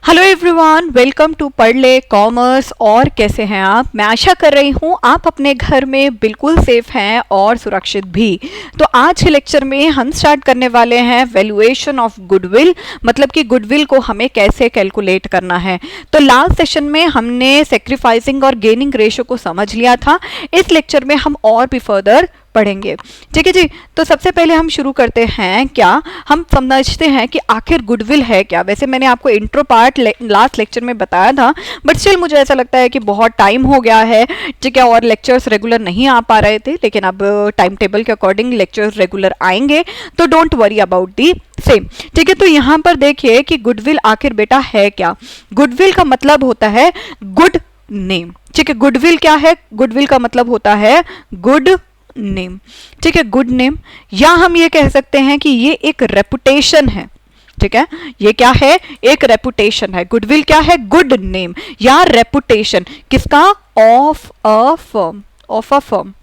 Hello everyone, welcome to पढ़ ले commerce. और कैसे हैं आप? मैं आशा कर रही हूँ आप अपने घर में बिल्कुल सेफ हैं और सुरक्षित भी। तो आज के लेक्चर में हम स्टार्ट करने वाले हैं वैल्यूएशन ऑफ गुडविल, मतलब कि गुडविल को हमें कैसे कैलकुलेट करना है। तो लास्ट सेशन में हमने सेक्रीफाइसिंग और गेनिंग रेशियो को समझ लिया था। इस लेक्चर में हम और भी फर्दर पढ़ेंगे। ठीक है जी। तो सबसे पहले हम शुरू करते हैं, क्या हम समझते हैं कि आखिर गुडविल है क्या। वैसे मैंने आपको इंट्रो पार्ट लास्ट लेक्चर में बताया था, बट स्टिल मुझे ऐसा लगता है कि बहुत टाइम हो गया है, ठीक है, और लेक्चर्स रेगुलर नहीं आ पा रहे थे, लेकिन अब टाइम टेबल के अकॉर्डिंग लेक्चर्स रेगुलर आएंगे, तो don't worry about the same. ठीक है, तो यहाँ पर देखिए कि गुडविल आखिर बेटा है क्या। गुडविल का मतलब होता है गुड नेम। ठीक है, गुडविल क्या है? गुडविल का मतलब होता है गुड नेम। ठीक है, गुड नेम, या हम ये कह सकते हैं कि ये एक रेपुटेशन है। ठीक है, ये क्या है? एक रेपुटेशन है। गुडविल क्या है? गुड नेम या रेपुटेशन किसका? Of a firm, of a firm.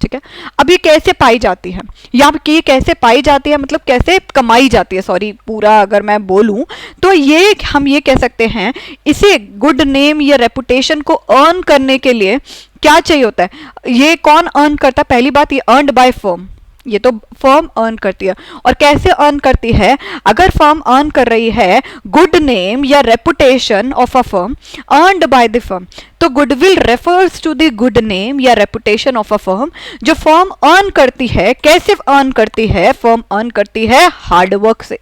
ठीक है, अब ये कैसे पाई जाती है, या कि कैसे पाई जाती है, मतलब कैसे कमाई जाती है, सॉरी पूरा अगर मैं बोलूं तो ये हम ये कह सकते हैं, इसे गुड नेम या रेपुटेशन को अर्न करने के लिए क्या चाहिए होता है? ये कौन अर्न करता है? पहली बात, ये अर्नड बाय फर्म, ये तो फर्म अर्न करती है। और कैसे अर्न करती है? अगर फर्म अर्न कर रही है गुड नेम या reputation of a firm earned by the firm, तो goodwill refers to the good name या रेपुटेशन ऑफ अ फर्म जो फर्म अर्न करती है। कैसे अर्न करती है? फर्म अर्न करती है हार्डवर्क से।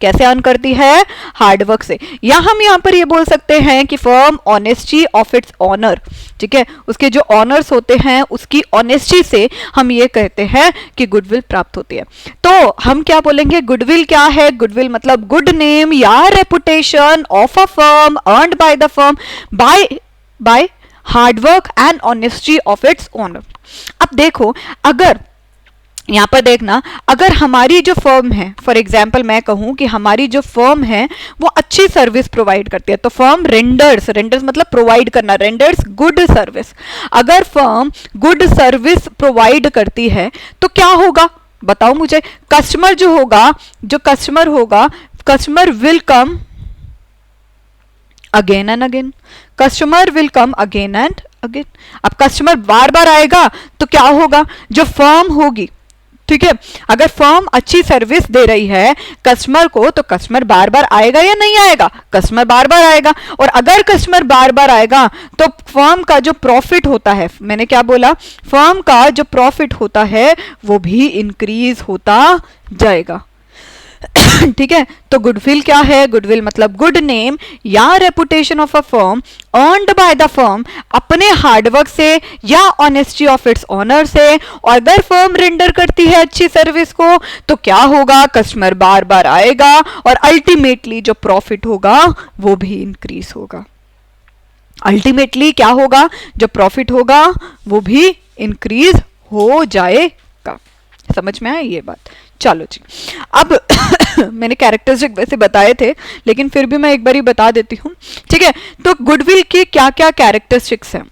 कैसे अर्न करती है? हार्डवर्क से। या हम यहां पर ये बोल सकते हैं कि firm honesty of its owner, ठीक है, उसके जो ऑनर्स होते हैं उसकी ऑनेस्टी से हम ये कहते हैं कि गुडविल प्राप्त होती है। तो हम क्या बोलेंगे? गुडविल क्या है? गुडविल मतलब गुड नेम या reputation of a firm earned by the firm by hard work and honesty of its owner. अब देखो, अगर यहां पर देखना, अगर हमारी जो फर्म है, फॉर एग्जाम्पल मैं कहूं कि हमारी जो फर्म है वो अच्छी सर्विस प्रोवाइड करती है, तो फर्म रेंडर्स मतलब प्रोवाइड करना, रेंडर्स गुड सर्विस। अगर फर्म गुड सर्विस प्रोवाइड करती है तो क्या होगा बताओ मुझे? कस्टमर जो होगा, जो कस्टमर होगा, customer will come again and again, customer will come again and again. अब कस्टमर बार बार आएगा तो क्या होगा? जो फर्म होगी, ठीक है, अगर फर्म अच्छी सर्विस दे रही है कस्टमर को, तो कस्टमर बार बार आएगा या नहीं आएगा? कस्टमर बार बार आएगा। और अगर कस्टमर बार बार आएगा तो फर्म का जो प्रॉफिट होता है, मैंने क्या बोला? फर्म का जो प्रॉफिट होता है वो भी इंक्रीज होता जाएगा। ठीक है, तो गुडविल क्या है? गुडविल मतलब गुड नेम या reputation of a firm earned by the firm अपने हार्डवर्क से या ऑनेस्टी ऑफ इट्स ऑनर से। और अगर फर्म रेंडर करती है अच्छी सर्विस को तो क्या होगा? कस्टमर बार बार आएगा और अल्टीमेटली जो प्रॉफिट होगा वो भी इंक्रीज होगा। अल्टीमेटली क्या होगा? जो प्रॉफिट होगा वो भी इंक्रीज हो जाएगा। समझ में आया ये बात? चलो जी, अब मैंने कैरेक्टरिस्टिक वैसे बताए थे, लेकिन फिर भी मैं एक बार ही बता देती हूँ। ठीक है, तो गुडविल के क्या क्या कैरेक्टरिस्टिक्स हैं?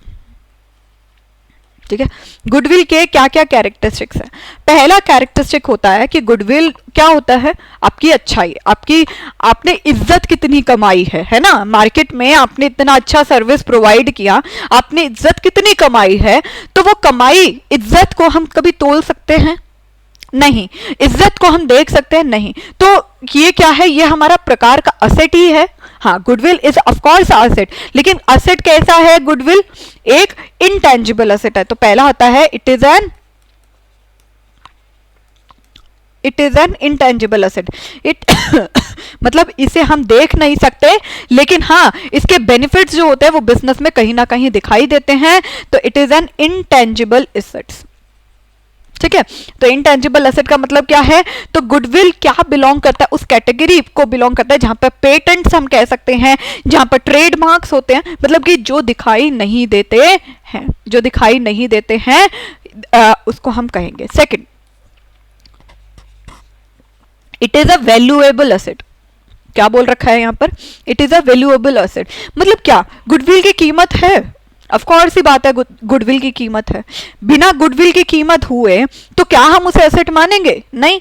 ठीक है, गुडविल के क्या क्या कैरेक्टरिस्टिक्स हैं? पहला कैरेक्टरिस्टिक होता है कि गुडविल क्या होता है? आपकी अच्छाई, आपकी, आपने इज्जत कितनी कमाई है ना, मार्केट में आपने इतना अच्छा सर्विस प्रोवाइड किया, आपने इज्जत कितनी कमाई है। तो वो कमाई, इज्जत को हम कभी तोल सकते हैं? नहीं। इज्जत को हम देख सकते हैं? नहीं। तो ये क्या है? ये हमारा प्रकार का असेट ही है। हाँ, goodwill is of course asset, लेकिन असेट कैसा है? गुडविल एक इंटेंजिबल असेट है। तो पहला होता है it is an intangible asset. It मतलब इसे हम देख नहीं सकते, लेकिन हाँ इसके बेनिफिट्स जो होते हैं वो बिजनेस में कहीं ना कहीं दिखाई देते हैं। तो it is an intangible assets. ठीक है, तो इंटेंजिबल एसेट का मतलब क्या है? तो गुडविल क्या बिलोंग करता है? उस कैटेगरी को बिलोंग करता है जहां पर पेटेंट्स हम कह सकते हैं, जहां पर ट्रेडमार्क्स होते हैं, मतलब कि जो दिखाई नहीं देते हैं, जो दिखाई नहीं देते हैं उसको हम कहेंगे। Second, it is a valuable asset. क्या बोल रखा है यहां पर? It is a valuable asset, मतलब क्या? गुडविल की कीमत है, ऑफ कोर्स ही बात है, गुडविल की कीमत है। बिना गुडविल की कीमत हुए तो क्या हम उसे एसेट मानेंगे? नहीं।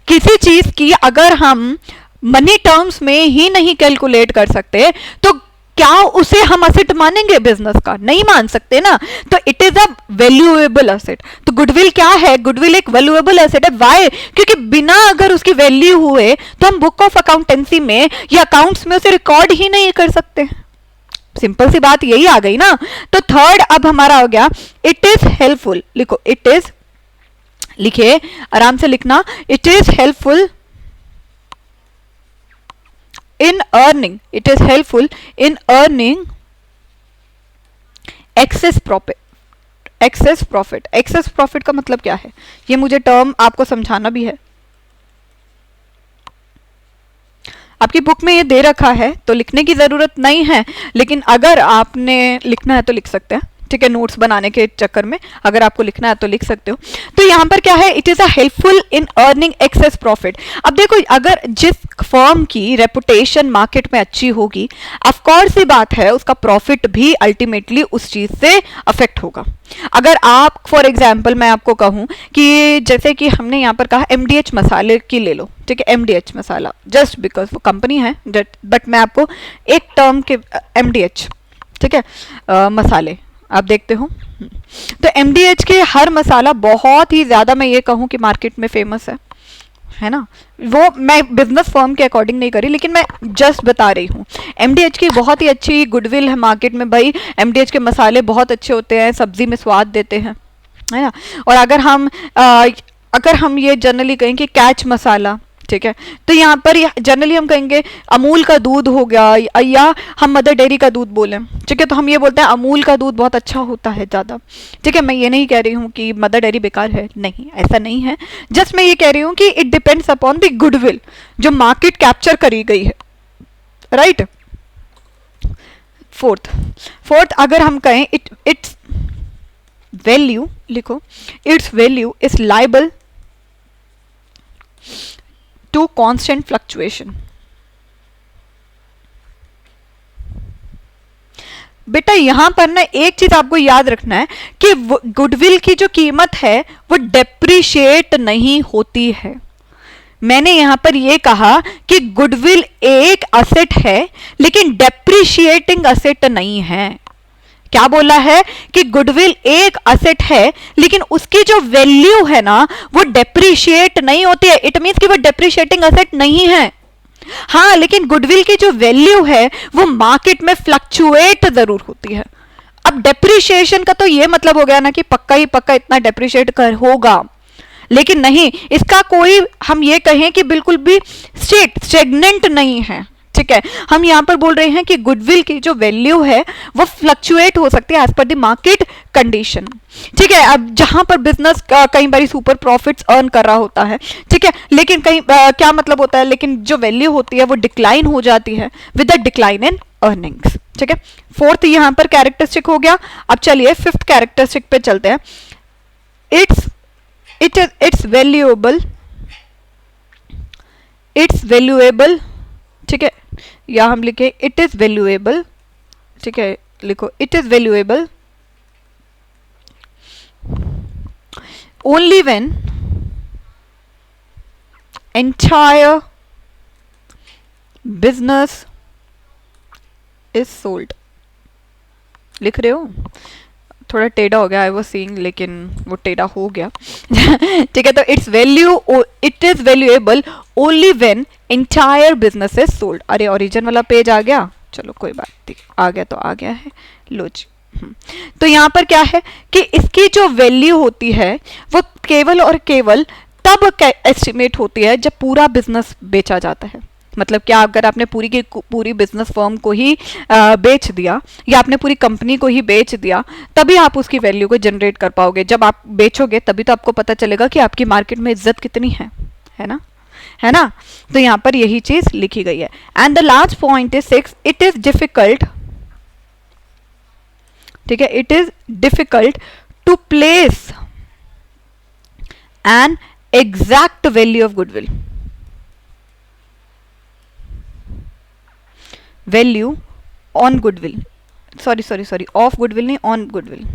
किसी चीज की अगर हम मनी टर्म्स में ही नहीं कैलकुलेट कर सकते, तो क्या उसे हम असेट मानेंगे बिजनेस का? नहीं मान सकते ना। तो it is a valuable asset. तो गुडविल क्या है? गुडविल एक वैल्यूएबल असेट है। वाई? क्योंकि बिना अगर उसकी वैल्यू हुए तो हम बुक ऑफ अकाउंटेंसी में या अकाउंट्स में उसे रिकॉर्ड ही नहीं कर सकते। सिंपल सी बात यही आ गई ना। तो थर्ड अब हमारा हो गया इट इज हेल्पफुल। लिखो इट इज, लिखिए आराम से लिखना, it is helpful in earning, it is helpful in earning excess profit। excess profit, excess profit का मतलब क्या है? ये मुझे टर्म आपको समझाना भी है। आपकी बुक में ये दे रखा है तो लिखने की जरूरत नहीं है, लेकिन अगर आपने लिखना है तो लिख सकते हैं, ठीक है, नोट्स बनाने के चक्कर में अगर आपको लिखना है तो लिख सकते हो। तो यहां पर क्या है? It is a helpful in earning access profit. अब देखो, अगर जिस फर्म की रेपुटेशन मार्केट में अच्छी होगी, ऑफ कोर्स ही बात है उसका प्रॉफिट भी अल्टीमेटली उस चीज से अफेक्ट होगा। अगर आप फॉर एग्जाम्पल मैं आपको कहूं कि जैसे कि हमने यहां पर कहा एमडीएच मसाले की ले लो, ठीक है, एमडीएच मसाला, जस्ट बिकॉज वो कंपनी है, बट मैं आपको एक टर्म के एमडीएच, ठीक है, मसाले आप देखते हो। तो एमडीएच के हर मसाला बहुत ही ज्यादा, मैं ये कहूं कि मार्केट में फेमस है ना। वो मैं बिजनेस फर्म के अकॉर्डिंग नहीं करी, लेकिन मैं जस्ट बता रही हूँ। एमडीएच की बहुत ही अच्छी गुडविल है मार्केट में, भाई एमडीएच के मसाले बहुत अच्छे होते हैं, सब्जी में स्वाद देते हैं, है ना। और अगर हम ये जनरली कहें कि कैच मसाला, ठीक है, तो यहाँ पर जनरली हम कहेंगे अमूल का दूध हो गया, या हम मदर डेयरी का दूध बोलें, ठीक है, तो हम ये बोलते हैं अमूल का दूध बहुत अच्छा होता है ज़्यादा, ठीक है। मैं ये नहीं कह रही हूँ कि मदर डेयरी बेकार है, नहीं, ऐसा नहीं है। जस्ट मैं ये कह रही हूँ कि it depends upon the goodwill जो मार्केट कैप्चर करी गई है, राइट। फोर्थ अगर हम कहें इट्स वैल्यू, लिखो its value is liable to constant fluctuation. बेटा यहां पर ना एक चीज आपको याद रखना है कि गुडविल की जो कीमत है वो डेप्रिशिएट नहीं होती है। मैंने यहां पर यह कहा कि गुडविल एक असेट है लेकिन डेप्रिशिएटिंग असेट नहीं है। क्या बोला है? कि गुडविल एक असेट है लेकिन उसकी जो वैल्यू है ना वो डेप्रिशिएट नहीं होती है। इट मींस कि वो डेप्रिशिएटिंग असेट नहीं है। हाँ, लेकिन गुडविल की जो वैल्यू है वो मार्केट में फ्लक्चुएट जरूर होती है। अब डेप्रिशिएशन का तो ये मतलब हो गया ना कि पक्का ही पक्का इतना डेप्रिशिएट कर होगा, लेकिन नहीं, इसका कोई हम ये कहें कि बिल्कुल भी स्टेगनेंट नहीं है, ठीक है। हम यहां पर बोल रहे हैं कि गुडविल की जो वैल्यू है वो फ्लक्चुएट हो सकती है as per the market condition, ठीक है। अब जहां पर बिजनेस कई बार सुपर प्रॉफिट्स अर्न कर रहा होता है, ठीक है, लेकिन कहीं क्या मतलब होता है, लेकिन जो वैल्यू होती है वो डिक्लाइन हो जाती है with the decline in earnings, ठीक है। फोर्थ यहां पर कैरेक्टरिस्टिक हो गया। अब चलिए फिफ्थ कैरेक्टरिस्टिक पे चलते हैं। इट्स वैल्यूएबल, ठीक है, या हम लिखे इट इज वैल्यूएबल, ठीक है, लिखो it is valuable only when entire business is sold. लिख रहे हो? थोड़ा टेढ़ा हो गया, आई वाज सीइंग, लेकिन वो टेढ़ा हो गया ठीक है। तो it is valuable only when entire business is sold. अरे ओरिजिन वाला पेज आ गया, चलो कोई बात नहीं, आ गया तो आ गया है, लो जी। तो यहां पर क्या है कि इसकी जो वैल्यू होती है वो केवल और केवल तब एस्टिमेट होती है जब पूरा बिजनेस बेचा जाता है। मतलब क्या, अगर आपने पूरी की पूरी बिजनेस फर्म को ही बेच दिया या आपने पूरी कंपनी को ही बेच दिया, तभी आप उसकी वैल्यू को जनरेट कर पाओगे। जब आप बेचोगे तभी तो आपको पता चलेगा कि आपकी मार्केट में इज्जत कितनी है ना, है ना। तो यहां पर यही चीज लिखी गई है। And the last point is 6, it is difficult, ठीक है, it is difficult to place an exact value of goodwill. Value on goodwill, sorry of goodwill नहीं, ऑन गुडविल।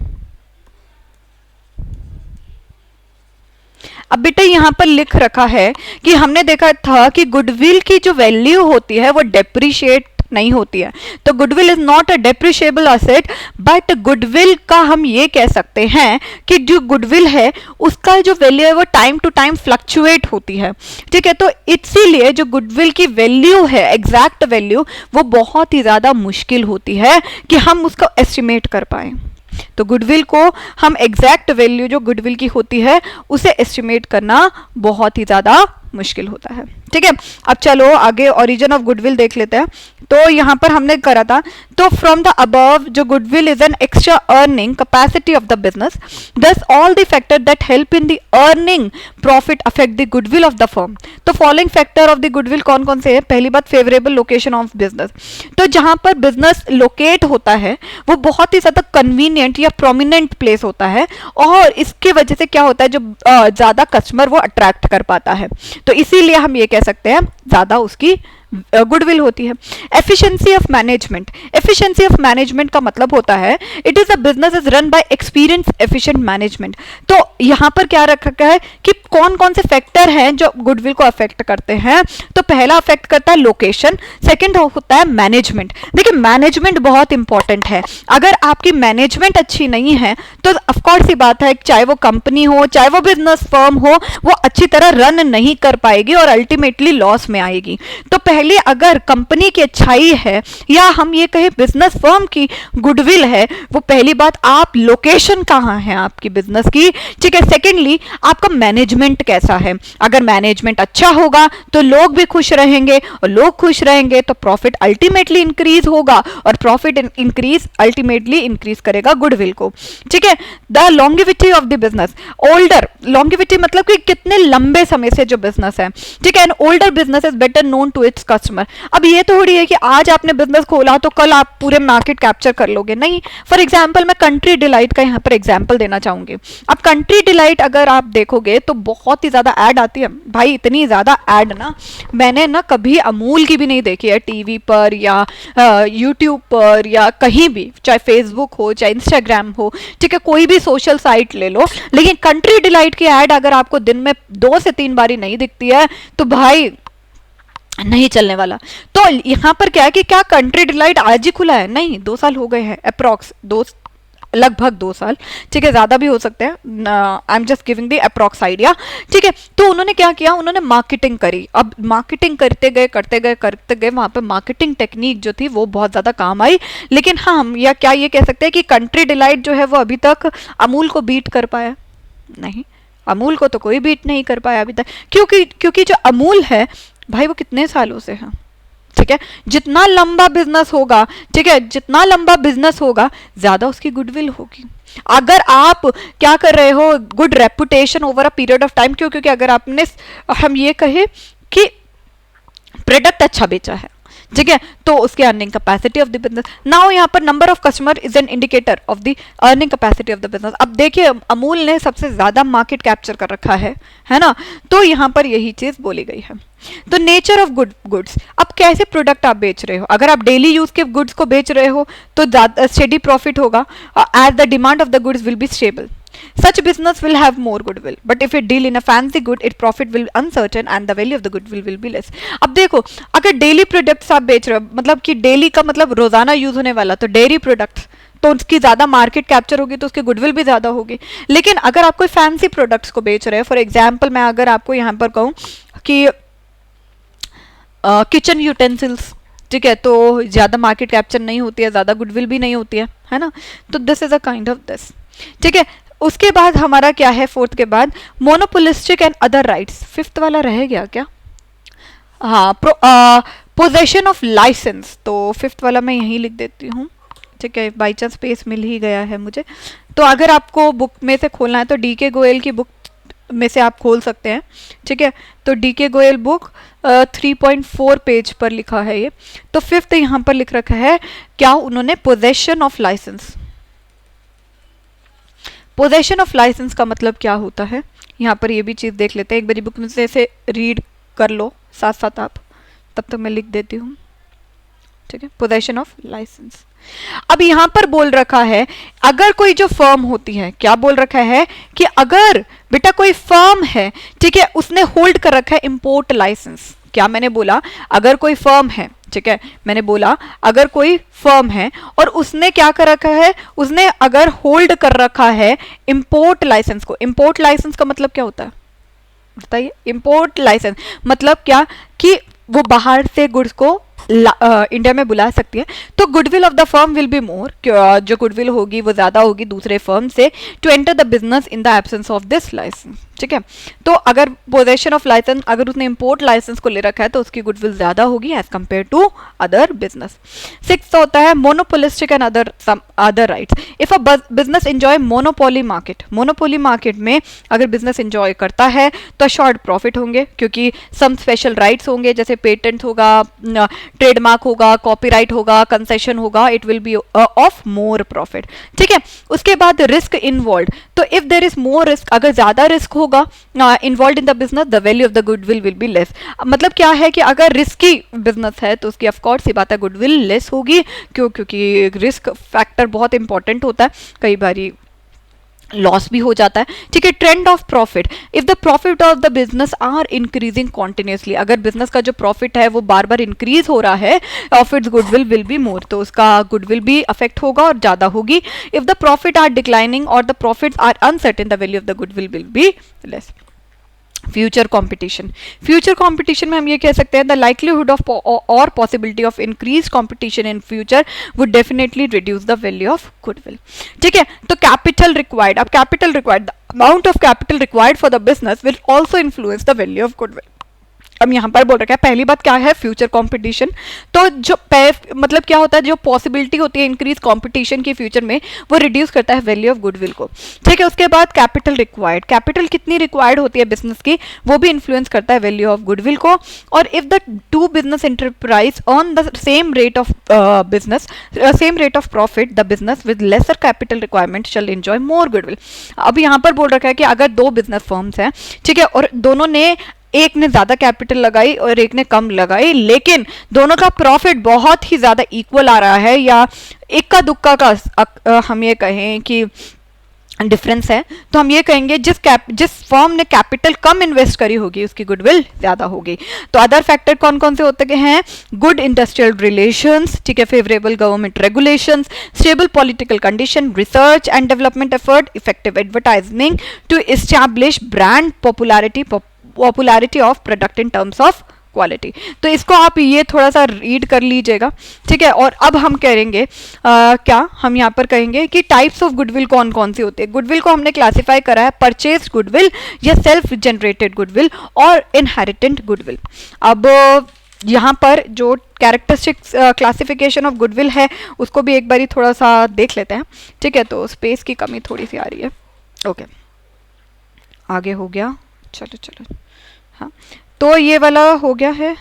अब बेटा यहाँ पर लिख रखा है कि हमने देखा था कि गुडविल की जो वैल्यू होती है वो डेप्रिशिएट नहीं होती है, तो goodwill is not a depreciable asset, but goodwill का हम ये कह सकते हैं कि जो गुडविल है उसका जो वैल्यू है वो टाइम टू टाइम फ्लक्चुएट होती है, ठीक है। तो इसीलिए जो गुडविल की वैल्यू है, एग्जैक्ट वैल्यू, वो बहुत ही ज्यादा मुश्किल होती है कि हम उसको एस्टिमेट कर पाए। तो गुडविल को हम एग्जैक्ट वैल्यू जो गुडविल की होती है उसे एस्टिमेट करना बहुत ही ज्यादा मुश्किल होता है, ठीक है। अब चलो आगे ओरिजिन ऑफ गुडविल देख लेते हैं। तो यहां पर हमने करा था, तो फ्रॉम द अबव जो goodwill is an extra earning capacity of the business, thus all the factor that help in the earning profit affect the goodwill of the firm. तो following factor of the goodwill कौन कौन से है? पहली बात, favourable location of business. तो जहां पर बिजनेस लोकेट होता है वो बहुत ही ज्यादा कन्वीनियंट या प्रोमिनेंट प्लेस होता है, और इसके वजह से क्या होता है, जो ज्यादा कस्टमर वो अट्रैक्ट कर पाता है, तो इसीलिए हम ये कह सकते हैं ज्यादा उसकी गुडविल होती है। Efficiency of management, efficiency of management का मतलब होता है it is a business is run by experience efficient management. तो यहां पर क्या रखा है कि कौन कौन से फैक्टर हैं जो गुडविल को अफेक्ट करते हैं। तो पहला अफेक्ट करता है लोकेशन, सेकंड होता है मैनेजमेंट। देखिए मैनेजमेंट बहुत इंपॉर्टेंट है, अगर आपकी मैनेजमेंट अच्छी नहीं है तो ऑफकोर्स ही बात है, चाहे वो कंपनी हो चाहे वो बिजनेस फर्म हो, वो अच्छी तरह रन नहीं कर पाएगी और अल्टीमेटली लॉस में आएगी। तो पहले अगर कंपनी की अच्छाई है या हम ये कहें बिजनेस फर्म की गुडविल है, वो पहली बात आप लोकेशन कहां है आपकी बिजनेस की, ठीक है। सेकेंडली आपका मैनेजमेंट कैसा है, अगर मैनेजमेंट अच्छा होगा तो लोग भी खुश रहेंगे, और लोग खुश रहेंगे तो प्रॉफिट अल्टीमेटली इंक्रीज होगा, और प्रॉफिट इंक्रीज अल्टीमेटली इंक्रीज करेगा गुडविल को, ठीक है। The longevity of the business, older, longevity मतलब कि कितने लंबे समय से जो बिजनेस है, ठीक है। An older business is better known to its customer. अब ये थोड़ी है कि आज आपने बिजनेस खोला तो कल आप पूरे मार्केट कैप्चर कर लोगे, नहीं। फॉर एग्जांपल मैं कंट्री डिलाइट का यहाँ पर एग्जांपल देना चाहूंगी। अब कंट्री डिलाइट अगर आप देखोगे तो बहुत ही ज्यादा ऐड आती है भाई, इतनी ज्यादा ऐड ना मैंने ना कभी अमूल की भी नहीं देखी है टीवी पर या यूट्यूब पर या कहीं भी, चाहे फेसबुक हो चाहे इंस्टाग्राम हो, ठीक है, कोई भी सोशल साइट ले लो, लेकिन कंट्री डिलाइट की ऐड अगर आपको दिन में 2 से 3 बारी नहीं दिखती है तो भाई नहीं चलने वाला। तो यहां पर क्या है कि क्या कंट्री डिलाइट आज ही खुला है? नहीं, 2 साल हो गए हैं अप्रॉक्स, लगभग 2 साल, ठीक है, ज्यादा भी हो सकते हैं, I am just giving the approx idea, ठीक है। तो उन्होंने क्या किया, उन्होंने मार्केटिंग करी। अब मार्केटिंग करते गए वहां पे मार्केटिंग टेक्निक जो थी वो बहुत ज्यादा काम आई। लेकिन हाँ, हम या क्या ये कह सकते हैं कि कंट्री डिलाइट जो है वो अभी तक अमूल को बीट कर पाया? नहीं, अमूल को तो कोई बीट नहीं कर पाया अभी तक, क्योंकि जो अमूल है भाई वो कितने सालों से है, ठीक है। जितना लंबा बिजनेस होगा, ठीक है, जितना लंबा बिजनेस होगा ज्यादा उसकी गुडविल होगी। अगर आप क्या कर रहे हो, good reputation over a period of time, क्योंकि अगर आपने, हम ये कहे कि प्रोडक्ट अच्छा बेचा है, ठीक है, तो उसके earning capacity of the business. Now यहाँ पर number of customer is an indicator of the earning capacity of the business. अब देखिए अमूल ने सबसे ज्यादा मार्केट कैप्चर कर रखा है ना, तो यहाँ पर यही चीज बोली गई है। तो नेचर ऑफ गुड्स, अब कैसे प्रोडक्ट आप बेच रहे हो, अगर आप डेली यूज के गुड्स को बेच रहे हो तो स्टेडी प्रॉफिट होगा, as the demand of the goods will be stable, such business will have more goodwill, but if it deal in a fancy good, its profit will be uncertain and the value of the goodwill will be less। अब देखो अगर daily products आप बेच रहे हो, मतलब कि daily का मतलब रोजाना यूज होने वाला, तो डेयरी प्रोडक्ट्स तो उसकी ज्यादा मार्केट कैप्चर होगी तो उसकी गुडविल भी ज्यादा होगी। लेकिन अगर आप कोई फैंसी प्रोडक्ट्स को बेच रहे हो, फॉर एग्जाम्पल मैं अगर आपको यहाँ पर कहूँ कि किचन यूटेंसिल्स, ठीक है, तो ज्यादा मार्केट कैप्चर नहीं होती है, ज्यादा गुडविल भी नहीं होती है ना, तो this is a kind of this, ठीक है। उसके बाद हमारा क्या है, फोर्थ के बाद monopolistic and other rights. Fifth वाला रह गया क्या? हाँ, पोजेशन ऑफ लाइसेंस, तो फिफ्थ वाला मैं यहीं लिख देती हूँ, ठीक है, बाई चांस स्पेस मिल ही गया है मुझे। तो अगर आपको बुक में से खोलना है तो डीके गोयल की बुक में से आप खोल सकते हैं, ठीक है। तो डीके गोयल बुक 3.4 पेज पर लिखा है ये। तो फिफ्थ यहाँ पर लिख रखा है क्या, उन्होंने possession of licence. Possession of licence का मतलब क्या होता है, यहाँ पर ये भी चीज देख लेते हैं, एक बारी बुक में से रीड कर लो साथ साथ आप, तब तक मैं लिख देती हूँ। ठीक है, पोजेशन ऑफ लाइसेंस। अब यहां पर बोल रखा है अगर कोई जो फर्म होती है, क्या बोल रखा है कि अगर बेटा कोई फर्म है, ठीक है, उसने होल्ड कर रखा है इंपोर्ट लाइसेंस। क्या मैंने बोला? अगर कोई फर्म है, ठीक है, मैंने बोला अगर कोई फर्म है और उसने क्या कर रखा है, उसने अगर होल्ड कर रखा है इंपोर्ट लाइसेंस को। इंपोर्ट लाइसेंस का मतलब क्या होता है बताइए? इंपोर्ट लाइसेंस मतलब क्या कि वो बाहर से गुड्स को इंडिया में बुला सकती है। तो goodwill of the firm will be more, जो गुडविल होगी वो ज्यादा होगी दूसरे फर्म से, to enter the business in the absence of this licence. ठीक है, तो अगर पोजेशन ऑफ लाइसेंस, अगर उसने इंपोर्ट लाइसेंस को ले रखा है तो उसकी गुडविल ज्यादा होगी as compare to other business. Sixth होता है monopolistic and other rights. If a business enjoy monopoly market, monopoly market में अगर बिजनेस एंजॉय करता है तो शॉर्ट प्रॉफिट होंगे क्योंकि सम स्पेशल राइट्स होंगे, जैसे पेटेंट होगा, ट्रेडमार्क होगा, कॉपीराइट होगा, कंसेशन होगा, it will be of more profit. ठीक है, उसके बाद रिस्क इन्वॉल्व, तो if there is more risk, अगर ज्यादा रिस्क होगा involve in the business, the value of the goodwill will be less. मतलब क्या है कि अगर रिस्की बिजनेस है तो उसकी ऑफकोर्स सी बात है गुडविल लेस होगी। क्यों? क्योंकि रिस्क फैक्टर बहुत इंपॉर्टेंट होता है, कई बारी लॉस भी हो जाता है। ठीक है, trend of profit, if the profit of the business are increasing continuously, अगर बिजनेस का जो प्रॉफिट है वो बार बार इंक्रीज हो रहा है, of its goodwill will be more, तो उसका गुडविल भी अफेक्ट होगा और ज्यादा होगी। If the profit are declining और the profits are uncertain, the value of the goodwill will be less. Future competition, future competition में हम ये कह सकते हैं द लाइक्लीहुड ऑफ और possibility of increase competition in future would definitely reduce the value of goodwill. ठीक है, तो कैपिटल रिक्वायर्ड, अब capital required, the amount of capital required for the business will also influence the value of goodwill. अब यहां पर बोल रखा है पहली बात क्या है, फ्यूचर कंपटीशन, तो जो मतलब क्या होता है, जो पॉसिबिलिटी होती है इंक्रीज कंपटीशन की फ्यूचर में, वो रिड्यूस करता है वैल्यू ऑफ गुडविल को। ठीक है, उसके बाद कैपिटल रिक्वायर्ड, कैपिटल कितनी रिक्वायर्ड होती है बिजनेस की, वो भी इन्फ्लुएंस करता है वैल्यू ऑफ गुडविल को। और if the two business enterprise on the same rate of business, same rate of profit, the business with lesser capital requirement shall enjoy more goodwill. अब यहां पर बोल रखा है कि अगर दो बिजनेस फर्म्स हैं, ठीक है, और दोनों ने, एक ने ज्यादा कैपिटल लगाई और एक ने कम लगाई, लेकिन दोनों का प्रॉफिट बहुत ही ज्यादा इक्वल आ रहा है, या इक्का दुक्का का हम ये कहें कि डिफरेंस है, तो हम ये कहेंगे जिस फर्म ने कैपिटल कम इन्वेस्ट करी होगी उसकी गुडविल ज्यादा होगी। तो अदर फैक्टर कौन कौन से होते हैं? गुड इंडस्ट्रियल रिलेशंस, ठीक है, favourable government regulations, stable political condition, research and development effort, effective advertising to establish brand popularity of product in terms of quality. तो इसको आप ये थोड़ा सा रीड कर लीजिएगा। ठीक है, और अब हम करेंगे क्या हम यहाँ पर कहेंगे कि टाइप्स ऑफ गुडविल कौन कौन सी होती है। गुडविल को हमने क्लासिफाई करा है परचेज गुडविल या सेल्फ जनरेटेड गुडविल और इनहेरिटेंट गुडविल। अब यहाँ पर जो कैरेक्टरिस्टिक्स क्लासिफिकेशन ऑफ गुडविल है उसको भी एक बारी थोड़ा सा देख लेते हैं। ठीक है, तो स्पेस की कमी थोड़ी सी आ रही है। ओके, आगे हो गया, चलो हाँ, तो ये वाला हो गया है।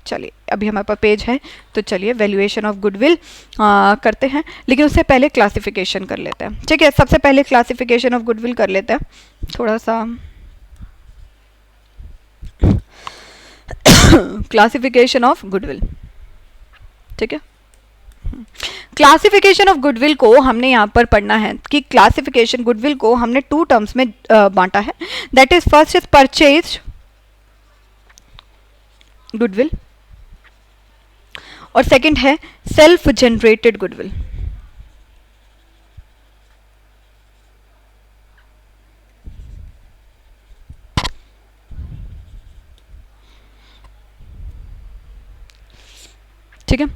चलिए अभी हमारे पास पेज है, तो चलिए वैल्यूएशन ऑफ गुडविल करते हैं, लेकिन उससे पहले क्लासिफिकेशन कर लेते हैं। ठीक है, सबसे पहले क्लासिफिकेशन ऑफ गुडविल कर लेते हैं थोड़ा सा। क्लासिफिकेशन ऑफ गुडविल, ठीक है, क्लासिफिकेशन ऑफ गुडविल को हमने यहाँ पर पढ़ना है कि क्लासिफिकेशन गुडविल को हमने टू टर्म्स में बांटा है। That is first is purchase goodwill और सेकंड है सेल्फ जनरेटेड गुडविल। ठीक है,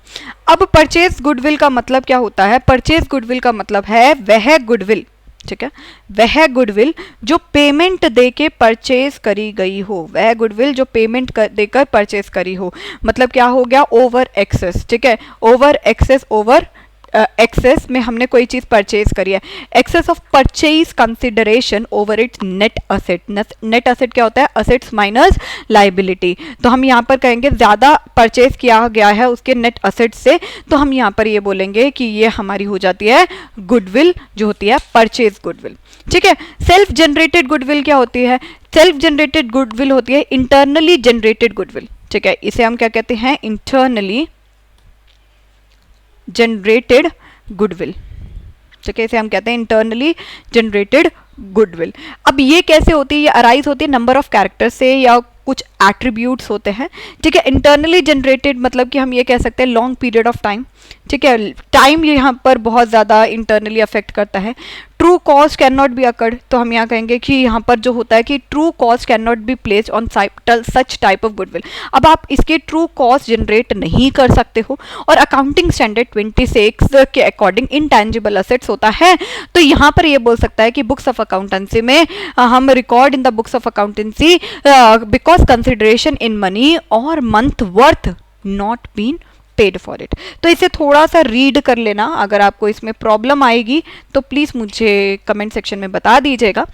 अब परचेज गुडविल का मतलब क्या होता है? परचेज गुडविल का मतलब है वह गुडविल, ठीक है, वह गुडविल जो पेमेंट देके परचेज करी गई हो, वह गुडविल जो पेमेंट देकर परचेज करी हो। मतलब क्या हो गया? Over excess. ठीक है, ओवर एक्सेस, ओवर एक्सेस में हमने कोई चीज परचेज करी है। Excess of purchase consideration over its net asset. Net asset क्या होता है? Assets minus liability. तो हम यहाँ पर कहेंगे ज्यादा परचेज किया गया है उसके नेट असेट से, तो हम यहाँ पर ये बोलेंगे कि ये हमारी हो जाती है गुडविल, जो होती है परचेज गुडविल। ठीक है, सेल्फ जनरेटेड गुडविल क्या होती है? सेल्फ जनरेटेड गुडविल होती है इंटरनली जनरेटेड गुडविल। ठीक है, इसे हम क्या कहते हैं? इंटरनली जनरेटेड गुडविल, ठीक है, इसे हम कहते हैं इंटरनली जनरेटेड गुडविल। अब ये कैसे होती है, ये अराइज होती है नंबर ऑफ कैरेक्टर से या कुछ एट्रीब्यूट्स होते हैं, ठीक है। इंटरनली जनरेटेड मतलब कि हम ये कह सकते हैं लॉन्ग पीरियड ऑफ टाइम, ठीक है, टाइम यहाँ पर बहुत ज़्यादा इंटरनली अफेक्ट करता है। True cost can not be occurred, तो हम यहाँ कहेंगे कि यहाँ पर जो होता है कि true cost can not be placed on such type of goodwill. अब आप इसके ट्रू कॉस्ट जनरेट नहीं कर सकते हो, और अकाउंटिंग स्टैंडर्ड 26 के अकॉर्डिंग इंटेंजिबल असेट्स होता है, तो यहाँ पर ये बोल सकता है कि बुक्स ऑफ अकाउंटेंसी में हम record in the books of accountancy because consideration in money or money's worth not been paid for it. तो इसे थोड़ा सा रीड कर लेना, अगर आपको इसमें प्रॉब्लम आएगी तो प्लीज़ मुझे कमेंट सेक्शन में बता दीजिएगा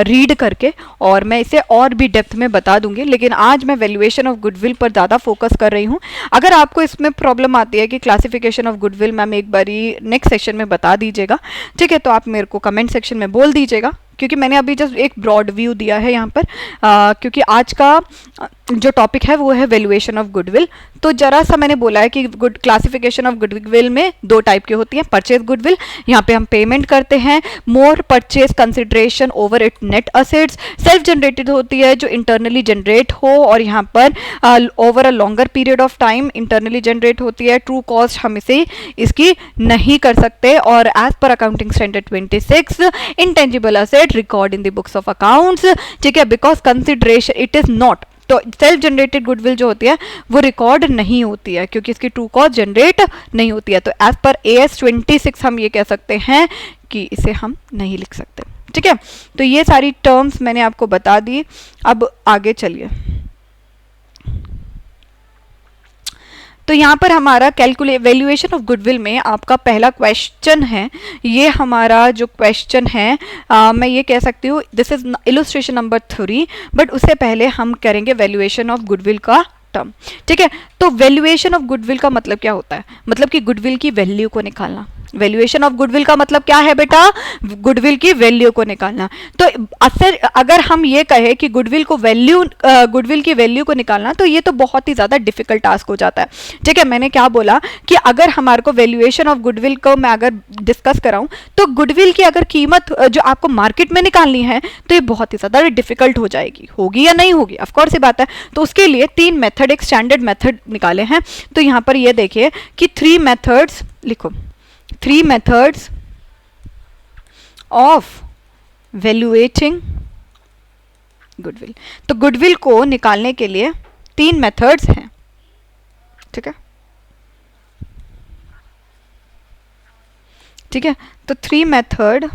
रीड करके, और मैं इसे और भी डेप्थ में बता दूंगी, लेकिन आज मैं वैल्यूएशन ऑफ गुडविल पर ज़्यादा फोकस कर रही हूँ। अगर आपको इसमें प्रॉब्लम आती है कि क्लासिफिकेशन ऑफ गुडविल मैम एक बारी नेक्स्ट सेक्शन में बता दीजिएगा, ठीक है, तो आप मेरे को कमेंट सेक्शन में बोल दीजिएगा, क्योंकि मैंने अभी जस्ट एक ब्रॉड व्यू दिया है यहाँ पर, क्योंकि आज का जो टॉपिक है वो है वैल्यूएशन ऑफ गुडविल। तो जरा सा मैंने बोला है कि गुड क्लासिफिकेशन ऑफ गुडविल में दो टाइप की होती है। परचेज गुडविल, यहाँ पे हम पेमेंट करते हैं, more purchase consideration over it net assets, self generated होती है जो इंटरनली जनरेट हो और यहाँ पर over a longer period of time internally generate होती है। ट्रू कॉस्ट हम इसे इसकी नहीं कर सकते, और as per accounting standard 26 intangible asset record in the books of accounts, ठीक है, because consideration it is not, तो सेल्फ जनरेटेड गुडविल जो होती है वो रिकॉर्ड नहीं होती है क्योंकि इसकी ट्रू कॉस्ट जनरेट नहीं होती है। तो एज पर AS 26 हम ये कह सकते हैं कि इसे हम नहीं लिख सकते, ठीक है। तो ये सारी टर्म्स मैंने आपको बता दी। अब आगे चलिए, तो यहाँ पर हमारा वैल्यूएशन ऑफ गुडविल में आपका पहला क्वेश्चन है, ये हमारा जो क्वेश्चन है मैं ये कह सकती हूँ this is illustration number 3, but उससे पहले हम करेंगे वैल्यूएशन ऑफ गुडविल का टर्म, ठीक है। तो वैल्यूएशन ऑफ गुडविल का मतलब क्या होता है, मतलब कि गुडविल की वैल्यू को निकालना। वैल्यूएशन ऑफ गुडविल का मतलब क्या है बेटा, गुडविल की वैल्यू को निकालना। तो अगर हम ये कहें कि गुडविल की वैल्यू को निकालना, तो ये तो बहुत ही ज्यादा डिफिकल्ट टास्क हो जाता है, ठीक है। मैंने क्या बोला कि अगर हमारे को वैल्यूएशन ऑफ गुडविल को मैं अगर डिस्कस कराऊं, तो गुडविल की अगर कीमत जो आपको मार्केट में निकालनी है तो ये बहुत ही ज्यादा डिफिकल्ट हो जाएगी, होगी या नहीं होगी, ऑफकोर्स ये बात है। तो उसके लिए 3 मेथड, एक स्टैंडर्ड मेथड निकाले हैं। तो यहां पर ये देखिए कि 3 मेथड्स लिखो, 3 methods of valuating goodwill। तो गुडविल को निकालने के लिए 3 मेथड्स हैं, ठीक है, ठीक है। तो 3 मेथड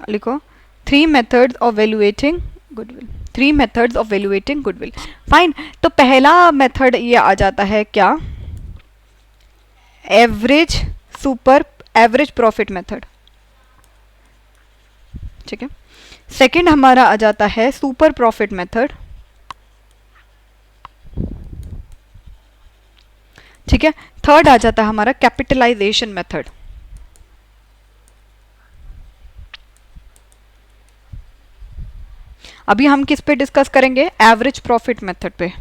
लिखो, 3 methods of valuating goodwill, 3 methods of valuating goodwill, fine. तो पहला मेथड ये आ जाता है क्या, एवरेज प्रॉफिट मेथड, ठीक है। सेकंड हमारा आ जाता है सुपर प्रॉफिट मेथड, ठीक है। थर्ड आ जाता है हमारा कैपिटलाइजेशन मेथड। अभी हम किस पे डिस्कस करेंगे, एवरेज प्रॉफिट मेथड पे,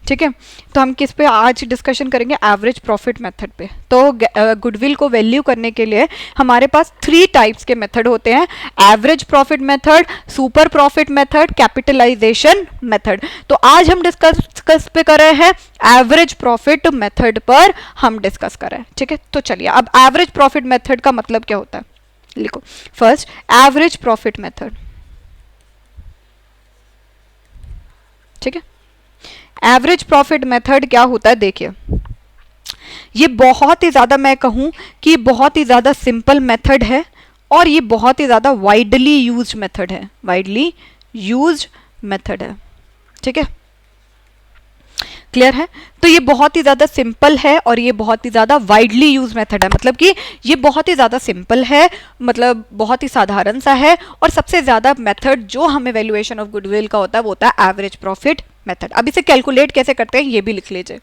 ठीक है। तो हम किस पे आज डिस्कशन करेंगे, एवरेज प्रॉफिट मेथड पे। तो गुडविल को वैल्यू करने के लिए हमारे पास 3 टाइप्स के मेथड होते हैं, average profit method, super profit method, capitalisation method. तो आज हम डिस्कस पे कर रहे हैं एवरेज प्रॉफिट मेथड पर हम डिस्कस कर रहे हैं, ठीक है। तो चलिए, अब एवरेज प्रॉफिट मेथड का मतलब क्या होता है, लिखो। फर्स्ट, एवरेज प्रॉफिट मेथड, ठीक है। एवरेज प्रॉफिट मेथड क्या होता है, देखिए ये बहुत ही ज्यादा, मैं कहूं कि बहुत ही ज्यादा सिंपल मेथड है, और ये बहुत ही ज्यादा वाइडली यूज्ड मेथड है, वाइडली यूज्ड मेथड है, ठीक है, क्लियर है। तो ये बहुत ही ज्यादा सिंपल है और ये बहुत ही ज्यादा वाइडली यूज मेथड है, मतलब कि ये बहुत ही ज्यादा सिंपल है, मतलब बहुत ही साधारण सा है, और सबसे ज्यादा मेथड जो हमें वैल्यूएशन ऑफ गुडविल का होता है वो होता है एवरेज प्रॉफिट मेथड। अब इसे कैलकुलेट कैसे करते हैं ये भी लिख लीजिए।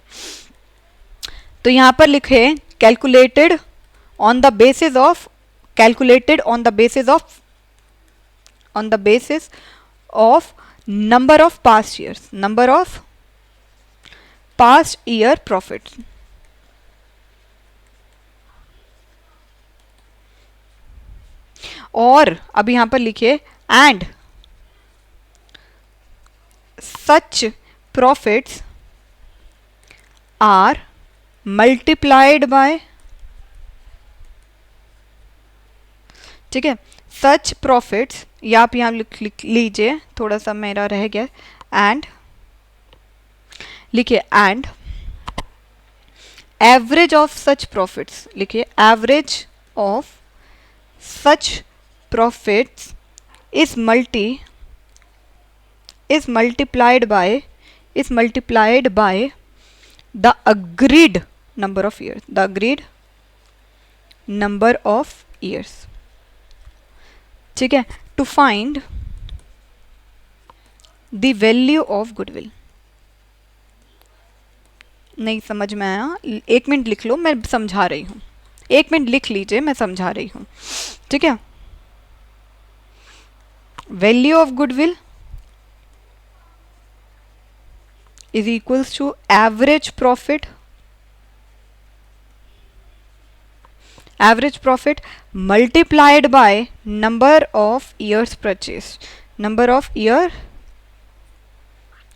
तो यहां पर लिखे calculated on the basis of number of past years, number of past year profit, और अब यहां पर लिखिए and such profits are multiplied by, ठीक है, सच प्रॉफिट्स, या आप यहां लिख लीजिए, थोड़ा सा मेरा रह गया, एंड लिखिए and average of such profits, लिखिए average of such profits is multiplied by the agreed number of years, ठीक है, to find the value of goodwill. नहीं समझ में आया? 1 मिनट लिख लो, मैं समझा रही हूं, 1 मिनट लिख लीजिए, मैं समझा रही हूं, ठीक है। Value of goodwill is equals to average profit multiplied by number of years purchase, number of year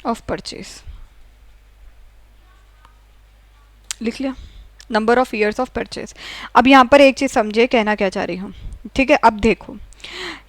of purchase, लिख लिया, number of years of purchase. अब यहां पर एक चीज समझिए, कहना क्या चाह रही हूं, ठीक है। अब देखो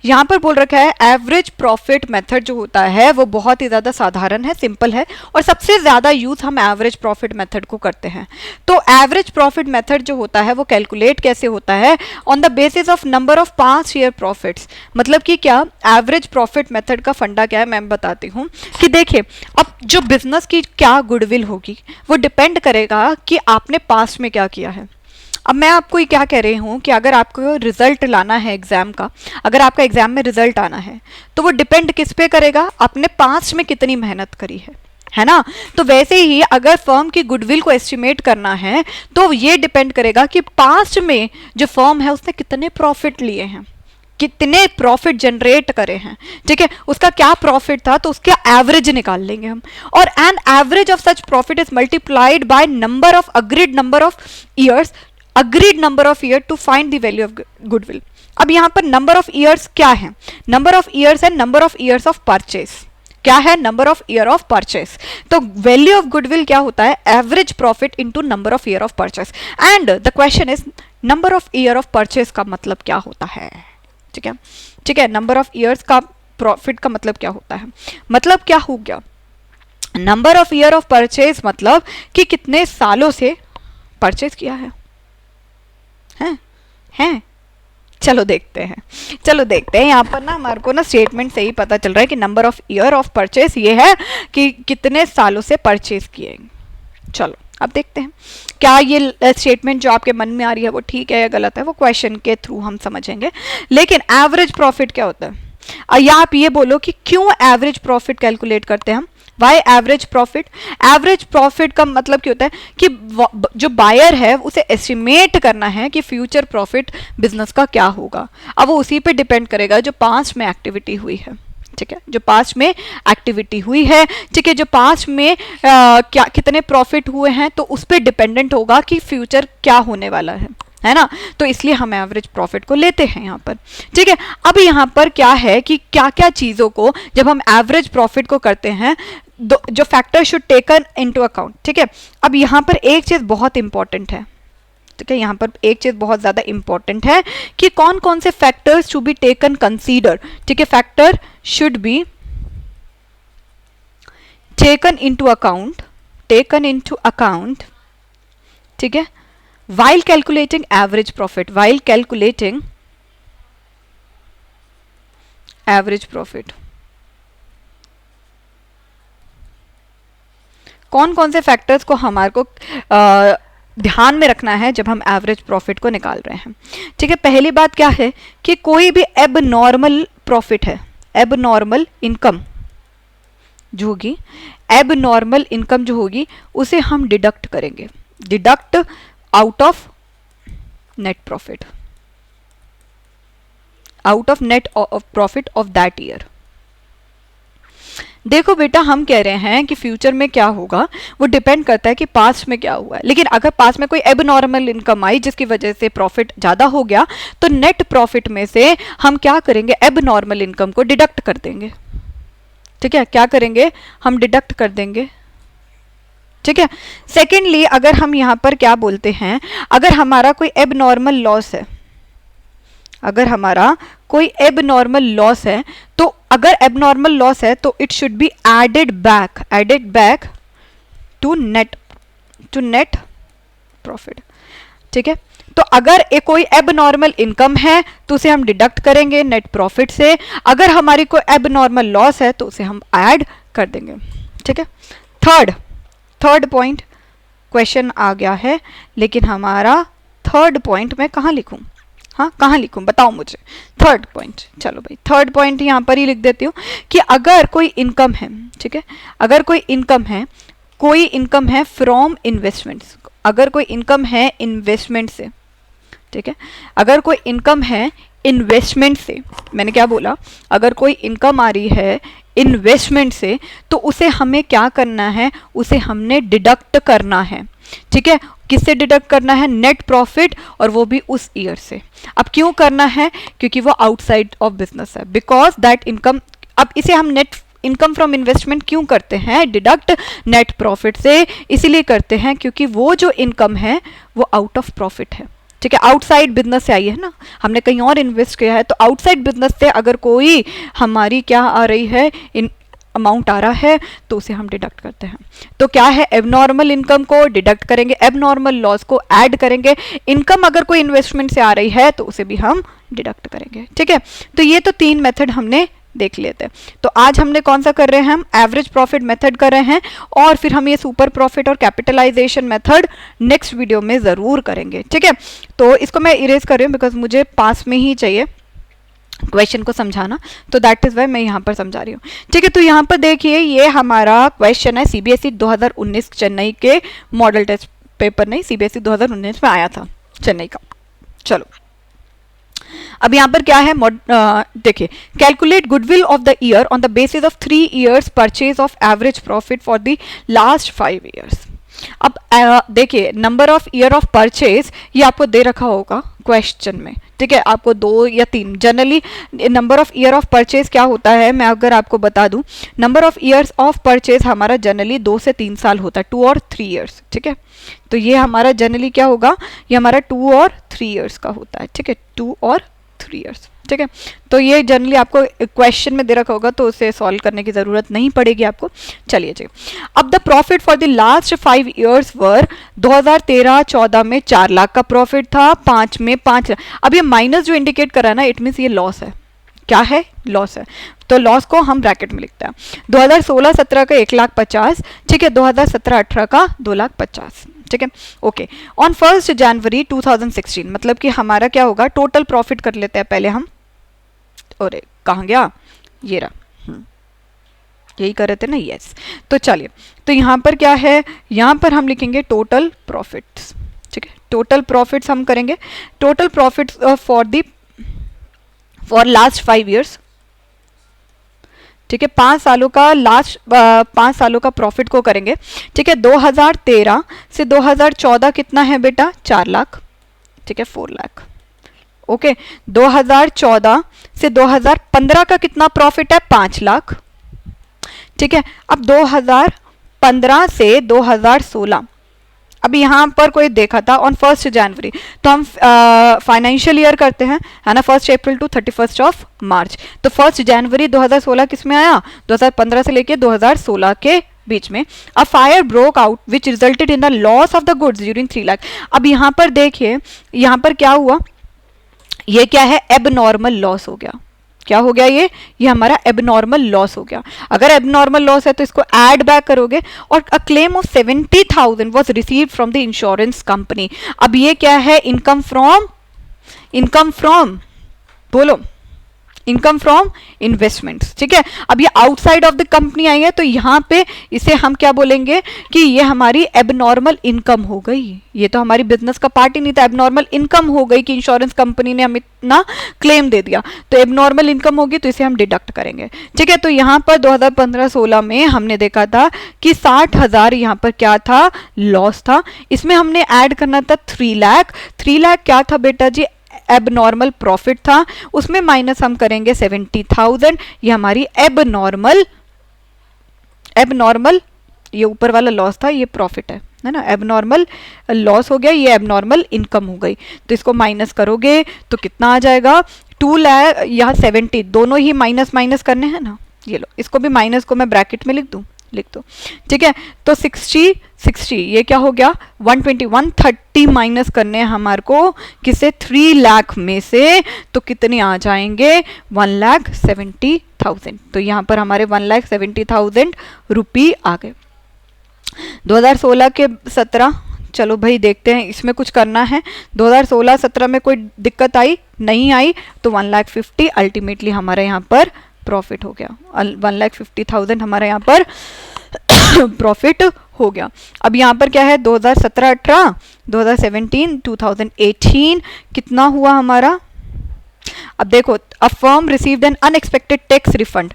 यहां पर बोल रखा है एवरेज प्रॉफिट मेथड जो होता है वो बहुत ही ज्यादा साधारण है, सिंपल है, और सबसे ज्यादा यूज हम एवरेज प्रॉफिट मेथड को करते हैं। तो एवरेज प्रॉफिट मेथड जो होता है वो कैलकुलेट कैसे होता है? On the basis of number of past year profits. मतलब कि क्या एवरेज प्रॉफिट मेथड का फंडा क्या है, मैं बताती हूँ कि देखिए, अब जो बिजनेस की क्या गुडविल होगी वो डिपेंड करेगा कि आपने पास्ट में क्या किया है। अब मैं आपको ये क्या कह रही हूँ कि अगर आपको रिजल्ट लाना है एग्जाम का, अगर आपका एग्जाम में रिजल्ट आना है तो वो डिपेंड किस पे करेगा? आपने पास्ट में कितनी मेहनत करी है ना। तो वैसे ही अगर फर्म की गुडविल को एस्टिमेट करना है तो ये डिपेंड करेगा कि पास्ट में जो फर्म है उसने कितने प्रॉफिट लिए हैं, कितने प्रॉफिट जनरेट करे हैं, ठीक है, उसका क्या प्रॉफिट था, तो उसका एवरेज निकाल लेंगे हम। और an average of such profit is multiplied by number of agreed number of years, agreed number of year to find the value of goodwill. अब यहां पर नंबर ऑफ ईयर्स क्या है? नंबर ऑफ ईयर्स है number of years of purchase. क्या है? Number of year of purchase. तो value of goodwill क्या होता है? Average profit into number of year of purchase. And the question is number of year of purchase का मतलब क्या होता है? ठीक है, ठीक है, नंबर ऑफ ईयर्स का प्रॉफिट का मतलब क्या होता है? मतलब क्या हो गया? Number of year of purchase मतलब कि कितने सालों से परचेस किया है। हैं? चलो देखते हैं, यहाँ पर ना हमारे को ना स्टेटमेंट से ही पता चल रहा है कि number of year of purchase ये है कि कितने सालों से परचेस किए। चलो अब देखते हैं क्या ये स्टेटमेंट जो आपके मन में आ रही है वो ठीक है या गलत है, वो क्वेश्चन के थ्रू हम समझेंगे। लेकिन एवरेज प्रॉफिट क्या होता है, या आप ये बोलो कि क्यों एवरेज प्रॉफिट कैलकुलेट करते हैं हम? Why average profit? Average profit का मतलब क्या होता है कि जो बायर है उसे एस्टिमेट करना है कि फ्यूचर प्रॉफिट बिजनेस का क्या होगा। अब वो उसी पे डिपेंड करेगा जो पास्ट में एक्टिविटी हुई है, ठीक है, जो पास्ट में एक्टिविटी हुई है, ठीक है, जो पास्ट में क्या कितने प्रॉफिट हुए हैं, तो उस पर डिपेंडेंट होगा कि फ्यूचर क्या होने वाला है ना। तो इसलिए हम एवरेज प्रॉफिट को लेते हैं यहाँ पर, ठीक है। अब यहाँ पर क्या है कि क्या क्या चीज़ों को जब हम एवरेज प्रॉफिट को करते हैं जो factor should taken into account, ठीक है। अब यहाँ पर एक चीज़ बहुत इंपॉर्टेंट है, ठीक है, यहाँ पर एक चीज़ बहुत ज़्यादा इंपॉर्टेंट है कि कौन कौन से factors to be taken consider, ठीक है। Factor should be taken into account, ठीक है, while calculating average profit, कौन कौन से फैक्टर्स को हमारे को ध्यान में रखना है जब हम एवरेज प्रॉफिट को निकाल रहे हैं, ठीक है। पहली बात क्या है कि कोई भी एबनॉर्मल प्रॉफिट है, एबनॉर्मल इनकम जो होगी, एबनॉर्मल इनकम जो होगी उसे हम डिडक्ट करेंगे, deduct out of net profit, out of net profit of that year. देखो बेटा, हम कह रहे हैं कि फ्यूचर में क्या होगा वो डिपेंड करता है कि पास्ट में क्या हुआ है। लेकिन अगर पास्ट में कोई एबनॉर्मल इनकम आई जिसकी वजह से प्रॉफिट ज़्यादा हो गया, तो नेट प्रॉफिट में से हम क्या करेंगे, एबनॉर्मल इनकम को डिडक्ट कर देंगे। ठीक है, क्या करेंगे, हम डिडक्ट कर देंगे। ठीक है। सेकेंडली, अगर हम यहाँ पर क्या बोलते हैं, अगर हमारा कोई एबनॉर्मल लॉस है, अगर हमारा कोई एबनॉर्मल लॉस है, तो अगर एबनॉर्मल लॉस है तो it should be added back to net profit. ठीक है, तो अगर एक कोई एबनॉर्मल इनकम है तो उसे हम डिडक्ट करेंगे नेट प्रॉफिट से, अगर हमारी कोई एबनॉर्मल लॉस है तो उसे हम ऐड कर देंगे। ठीक है। थर्ड पॉइंट क्वेश्चन आ गया है, लेकिन हमारा थर्ड पॉइंट मैं कहाँ लिखूं, हाँ कहाँ लिखूं बताओ मुझे। थर्ड पॉइंट, चलो भाई थर्ड पॉइंट यहाँ पर ही लिख देती हूँ कि अगर कोई इनकम है, ठीक है, अगर कोई इनकम है फ्रॉम इन्वेस्टमेंट्स, अगर कोई इनकम है इन्वेस्टमेंट से, ठीक है, अगर कोई इनकम है इन्वेस्टमेंट से, मैंने क्या बोला, अगर कोई इनकम आ रही है इन्वेस्टमेंट से, तो उसे हमें क्या करना है, उसे हमने डिडक्ट करना है। ठीक है, किससे डिडक्ट करना है, नेट प्रॉफिट, और वो भी उस ईयर से। अब क्यों करना है, क्योंकि वो आउटसाइड ऑफ बिजनेस है, बिकॉज दैट इनकम, अब इसे हम नेट इनकम फ्रॉम इन्वेस्टमेंट क्यों करते हैं, डिडक्ट नेट प्रॉफिट से, इसीलिए करते हैं क्योंकि वो जो इनकम है वो आउट ऑफ प्रॉफिट है। ठीक है, आउटसाइड बिजनेस से आई है ना, हमने कहीं और इन्वेस्ट किया है, तो आउटसाइड बिजनेस से अगर कोई हमारी क्या आ रही है, इन अमाउंट आ रहा है, तो उसे हम डिडक्ट करते हैं। तो क्या है, एबनॉर्मल इनकम को डिडक्ट करेंगे, एबनॉर्मल लॉस को ऐड करेंगे, इनकम अगर कोई इन्वेस्टमेंट से आ रही है तो उसे भी हम डिडक्ट करेंगे। ठीक है, तो ये तो 3 मेथड हमने देख लेते हैं। तो आज हमने कौन सा कर रहे हैं, हम एवरेज प्रॉफिट मेथड कर रहे हैं, और फिर हम ये सुपर प्रॉफिट और कैपिटलाइजेशन मेथड नेक्स्ट वीडियो में ज़रूर करेंगे। ठीक है, तो इसको मैं इरेज कर रही हूँ बिकॉज मुझे पास में ही चाहिए क्वेश्चन को समझाना, तो दैट इज वाई मैं यहाँ पर समझा रही हूँ। ठीक है, तो यहाँ पर देखिए ये हमारा क्वेश्चन है सीबीएसई 2019 चेन्नई के मॉडल टेस्ट पेपर, नहीं सीबीएसई 2019 में आया था चेन्नई का। चलो अब यहाँ पर क्या है, देखिए, calculate goodwill of the year on the basis of 3 years purchase of average profit for the last 5 years। अब देखिए, number of year of purchase ये आपको दे रखा होगा क्वेश्चन में। ठीक है, आपको 2 या 3, generally number of year of purchase क्या होता है, मैं अगर आपको बता दूं, number of years of purchase हमारा जनरली 2 से 3 साल होता है, 2 और 3 years। ठीक है, तो ये हमारा जनरली क्या होगा, ये हमारा 2 और 3 years का होता है। ठीक है, 2 और 3 years। ठीक है, तो ये जनरली आपको क्वेश्चन में दे रखा होगा, तो उसे सॉल्व करने की जरूरत नहीं पड़ेगी आपको। चलिए जी, अब the profit for the last 5 years वर 2013-14 में 4 लाख का प्रॉफिट था, 5 में 5 लाख। अब ये माइनस जो इंडिकेट कर रहा है ना, इट मीन्स ये लॉस है। क्या है, लॉस है, तो लॉस को हम ब्रैकेट में लिखते हैं। 2016-17 का 1,50,000, ठीक है, 2017-18 का 2,50,000। ठीक है, ओके। ऑन 1 जनवरी 2016, मतलब कि हमारा क्या होगा, टोटल प्रॉफिट कर लेते हैं पहले हम, और कहाँ गया, ये रहा, यही कर रहे थे ना, यस। तो चलिए, तो यहाँ पर क्या है, यहाँ पर हम लिखेंगे टोटल प्रॉफिट्स। ठीक है, टोटल प्रॉफिट्स हम करेंगे, total profits for last 5 years। ठीक है, 5 सालों का लास्ट 5 सालों का प्रॉफिट को करेंगे। ठीक है, 2013 से 2014 कितना है बेटा, 4 लाख। ठीक है, 4 लाख। ओके, 2014 से 2015 का कितना प्रॉफिट है, 5 लाख। ठीक है, अब 2015 से 2016, अब यहाँ पर कोई देखा था ऑन 1 जनवरी, तो हम फाइनेंशियल ईयर करते हैं, है ना, 1 अप्रैल टू 31 मार्च। तो 1 जनवरी 2016 किस में आया, 2015 से लेके 2016 के बीच में। A fire broke out which resulted in the loss of the goods during 3 lakh. अब यहाँ पर देखिए, यहाँ पर क्या हुआ, ये क्या है, एबनॉर्मल लॉस हो गया। क्या हो गया, ये हमारा एबनॉर्मल लॉस हो गया। अगर एबनॉर्मल लॉस है तो इसको ऐड बैक करोगे, और a claim of 70,000 was received from the insurance company. अब ये क्या है, इनकम फ्रॉम बोलो, इनकम फ्रॉम इन्वेस्टमेंट्स, ठीक है। अब ये आउटसाइड ऑफ द कंपनी आई है, तो यहाँ पे इसे हम क्या बोलेंगे कि ये हमारी एबनॉर्मल इनकम हो गई। ये तो हमारी बिजनेस का पार्ट ही नहीं था, एबनॉर्मल इनकम हो गई कि इंश्योरेंस कंपनी ने हमें इतना क्लेम दे दिया, तो एबनॉर्मल इनकम होगी तो इसे हम डिडक्ट करेंगे, ठीक है। तो यहाँ पर 2015-16 में हमने देखा था कि 60,000 यहाँ पर क्या था, लॉस था। इसमें हमने ऐड करना था 3 लाख। 3 लाख क्या था बेटा जी, एबनॉर्मल प्रॉफिट था, उसमें माइनस हम करेंगे 70,000। ये हमारी एबनॉर्मल ये ऊपर वाला लॉस था, ये प्रॉफिट है ना। एबनॉर्मल लॉस हो गया, ये एबनॉर्मल इनकम हो गई, तो इसको माइनस करोगे तो कितना आ जाएगा, 2 लाख, यहाँ 70, दोनों ही माइनस माइनस करने हैं ना। ये लो, इसको भी माइनस को मैं ब्रैकेट में लिख दो, ठीक है। तो 60 ये क्या हो गया, 130 माइनस करने हैं हमारे को किसे, 3 लाख में से, तो कितने आ जाएंगे, 1,70,000। तो यहाँ पर हमारे 1,70,000 रुपी आ गए। 2016 के 17, चलो भाई देखते हैं, इसमें कुछ करना है। 2016-17 में कोई दिक्कत आई नहीं आई, तो 1,50,000 अल्टीमेटली हमारे यहाँ पर प्रॉफिट हो गया। 1,50,000 हमारे यहाँ पर प्रॉफिट हो गया। अब यहाँ पर क्या है, 2017-18, 2017, 2018 कितना हुआ हमारा। अब देखो, a firm received an unexpected tax refund.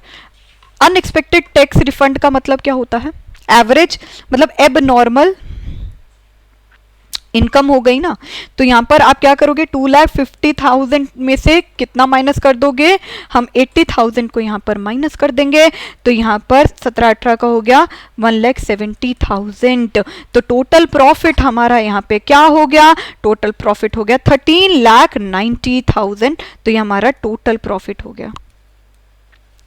Unexpected tax refund का मतलब क्या होता है, एवरेज मतलब एबनॉर्मल इनकम हो गई ना। तो यहां पर आप क्या करोगे, 2,50,000 में से कितना माइनस कर दोगे, हम 80,000 को यहां पर माइनस कर देंगे, तो यहां पर 17-18 का हो गया 1,70,000। तो टोटल प्रॉफिट हमारा यहां पे क्या हो गया, टोटल प्रॉफिट हो गया 13,90,000। तो ये हमारा टोटल प्रॉफिट हो गया,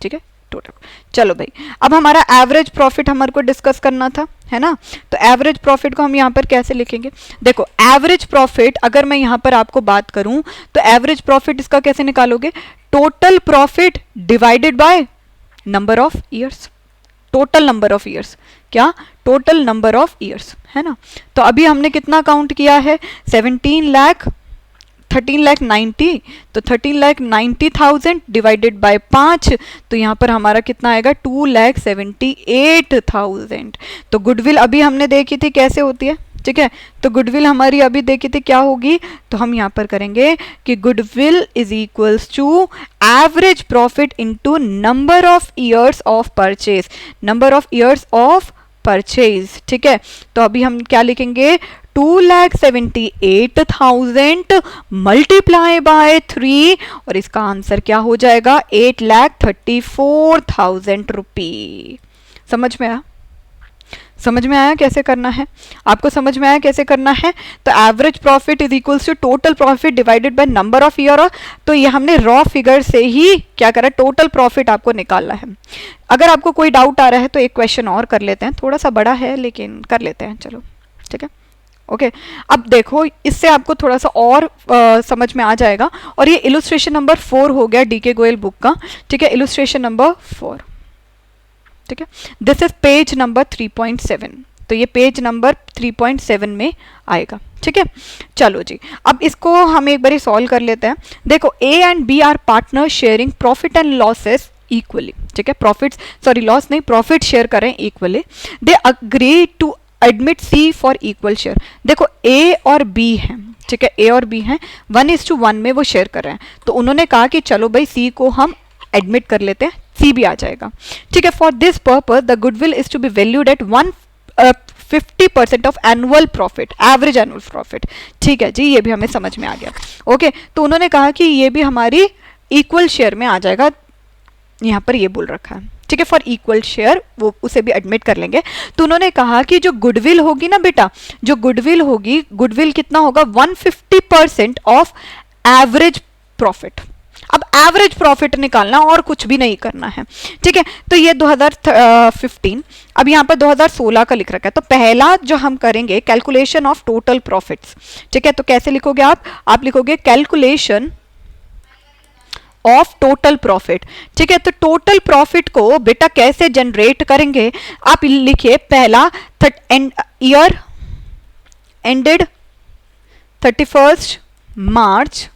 ठीक है, टोटल। चलो भाई, अब हमारा एवरेज प्रॉफिट हमारे को डिस्कस करना था, है ना। तो एवरेज प्रॉफिट को हम यहाँ पर कैसे लिखेंगे, देखो एवरेज प्रॉफिट अगर मैं यहाँ पर आपको बात करूं तो एवरेज प्रॉफिट इसका कैसे निकालोगे, total profit divided by number of years. Total number of years, क्या, टोटल नंबर ऑफ ईयर्स, है ना। तो अभी हमने कितना काउंट किया है, 13,90,000, तो 13,90,000 डिवाइडेड बाय 5, तो यहाँ पर हमारा कितना आएगा, 2,78,000। तो गुडविल अभी हमने देखी थी कैसे होती है, ठीक है। तो गुडविल हमारी अभी देखी थी क्या होगी, तो हम यहाँ पर करेंगे कि goodwill is equals to average profit into number of years of purchase, number of years of purchase, ठीक है। तो अभी हम क्या लिखेंगे, 2,78,000 मल्टीप्लाई बाय 3, और इसका आंसर क्या हो जाएगा, 8,34,000 रुपी। समझ में आया, समझ में आया कैसे करना है, आपको समझ में आया कैसे करना है। तो average profit is equals to total profit divided by number of year. तो ये हमने रॉ फिगर से ही क्या करा, टोटल प्रॉफिट आपको निकालना है। अगर आपको कोई डाउट आ रहा है तो एक क्वेश्चन और कर लेते हैं, थोड़ा सा बड़ा है लेकिन कर लेते हैं, चलो ठीक है, ओके। अब देखो, इससे आपको थोड़ा सा और समझ में आ जाएगा। और ये इलुस्ट्रेशन नंबर 4 हो गया डीके गोयल बुक का, ठीक है, इलुस्ट्रेशन नंबर 4, ठीक है। दिस इज पेज नंबर 3.7, तो ये पेज नंबर 3.7 में आएगा, ठीक है। चलो जी, अब इसको हम एक बार सॉल्व कर लेते हैं। देखो, A and B are partner sharing profit and losses equally, ठीक है, प्रॉफिट सॉरी लॉस नहीं, प्रॉफिट शेयर करें equally. They agree to admit C for equal share. देखो ए और बी हैं, ठीक है, ए और बी हैं, 1:1 में वो शेयर कर रहे हैं, तो उन्होंने कहा कि चलो भाई सी को हम एडमिट कर लेते हैं, सी भी आ जाएगा, ठीक है। For this purpose the goodwill is to be valued at 50% of annual profit, average annual profit, ठीक है जी, ये भी हमें समझ में आ गया, ओके। तो उन्होंने कहा कि ये भी हमारी इक्वल शेयर में आ जाएगा, यहाँ पर ये बोल रखा है, ठीक है, फॉर इक्वल शेयर, वो उसे भी एडमिट कर लेंगे। तो उन्होंने कहा कि जो गुडविल होगी ना बेटा, जो गुडविल होगी, गुडविल कितना होगा, 150% ऑफ एवरेज प्रॉफिट। अब एवरेज प्रॉफिट निकालना और कुछ भी नहीं करना है, ठीक है। तो ये 2015, अब यहाँ पर 2016 का लिख रखा है। तो पहला जो हम करेंगे कैलकुलेशन ऑफ टोटल प्रॉफिट्स, ठीक है। तो कैसे लिखोगे आप लिखोगे कैलकुलेशन ऑफ टोटल प्रॉफिट, ठीक है। तो टोटल प्रॉफिट को बेटा कैसे जनरेट करेंगे, आप लिखिए पहला ईयर एंडेड 31 मार्च,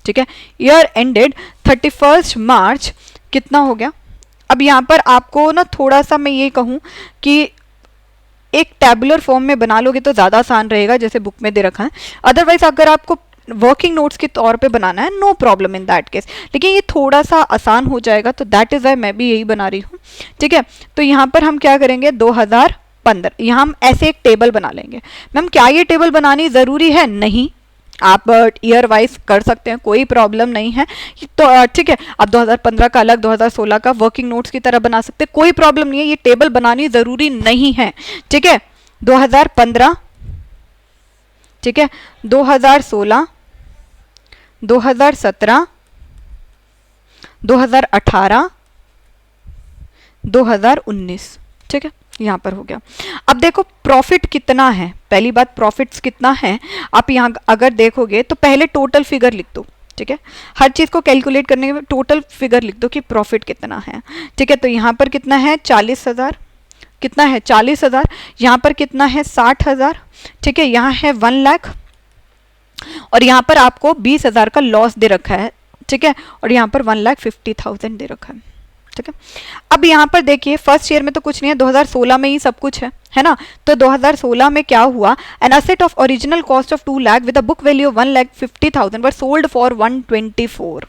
ठीक है। ईयर एंडेड 31 मार्च कितना हो गया। अब यहाँ पर आपको ना थोड़ा सा मैं ये कहूँ कि एक टैबुलर फॉर्म में बना लोगे तो ज़्यादा आसान रहेगा, जैसे बुक में दे रखा है। अदरवाइज अगर आपको वर्किंग नोट्स के तौर पे बनाना है, no problem in that case, लेकिन ये थोड़ा सा आसान हो जाएगा, तो दैट इज़ वाई मैं भी यही बना रही हूँ, ठीक है। तो यहाँ पर हम क्या करेंगे, 2015, यहाँ हम ऐसे एक टेबल बना लेंगे। मैम क्या ये टेबल बनानी ज़रूरी है? नहीं, आप ईयर वाइज कर सकते हैं, कोई प्रॉब्लम नहीं है। तो ठीक है, आप 2015 का अलग, 2016 का वर्किंग नोट्स की तरह बना सकते हैं, कोई प्रॉब्लम नहीं है, ये टेबल बनानी ज़रूरी नहीं है, ठीक है। 2015, ठीक है, 2016, 2017, 2018, 2019, ठीक है, यहाँ पर हो गया। अब देखो प्रॉफिट कितना है, पहली बात प्रॉफिट्स कितना है, आप यहाँ अगर देखोगे तो पहले टोटल फिगर लिख दो, ठीक है। हर चीज़ को कैलकुलेट करने के टोटल फिगर लिख दो कि प्रॉफिट कितना है, ठीक है। तो यहाँ पर कितना है 40,000, कितना है 40,000, यहाँ पर कितना है 60,000, ठीक है, यहाँ है 1 लाख, और यहाँ पर आपको 20,000 का लॉस दे रखा है, ठीक है, और यहाँ पर 1,50,000 दे रखा है, ठीक है। अब यहाँ पर देखिए फर्स्ट ईयर में तो कुछ नहीं है, 2016 में ही सब कुछ है ना। तो 2016 में क्या हुआ, an asset of original cost of 2 lakh with a book value of 1,50,000 were sold for 124।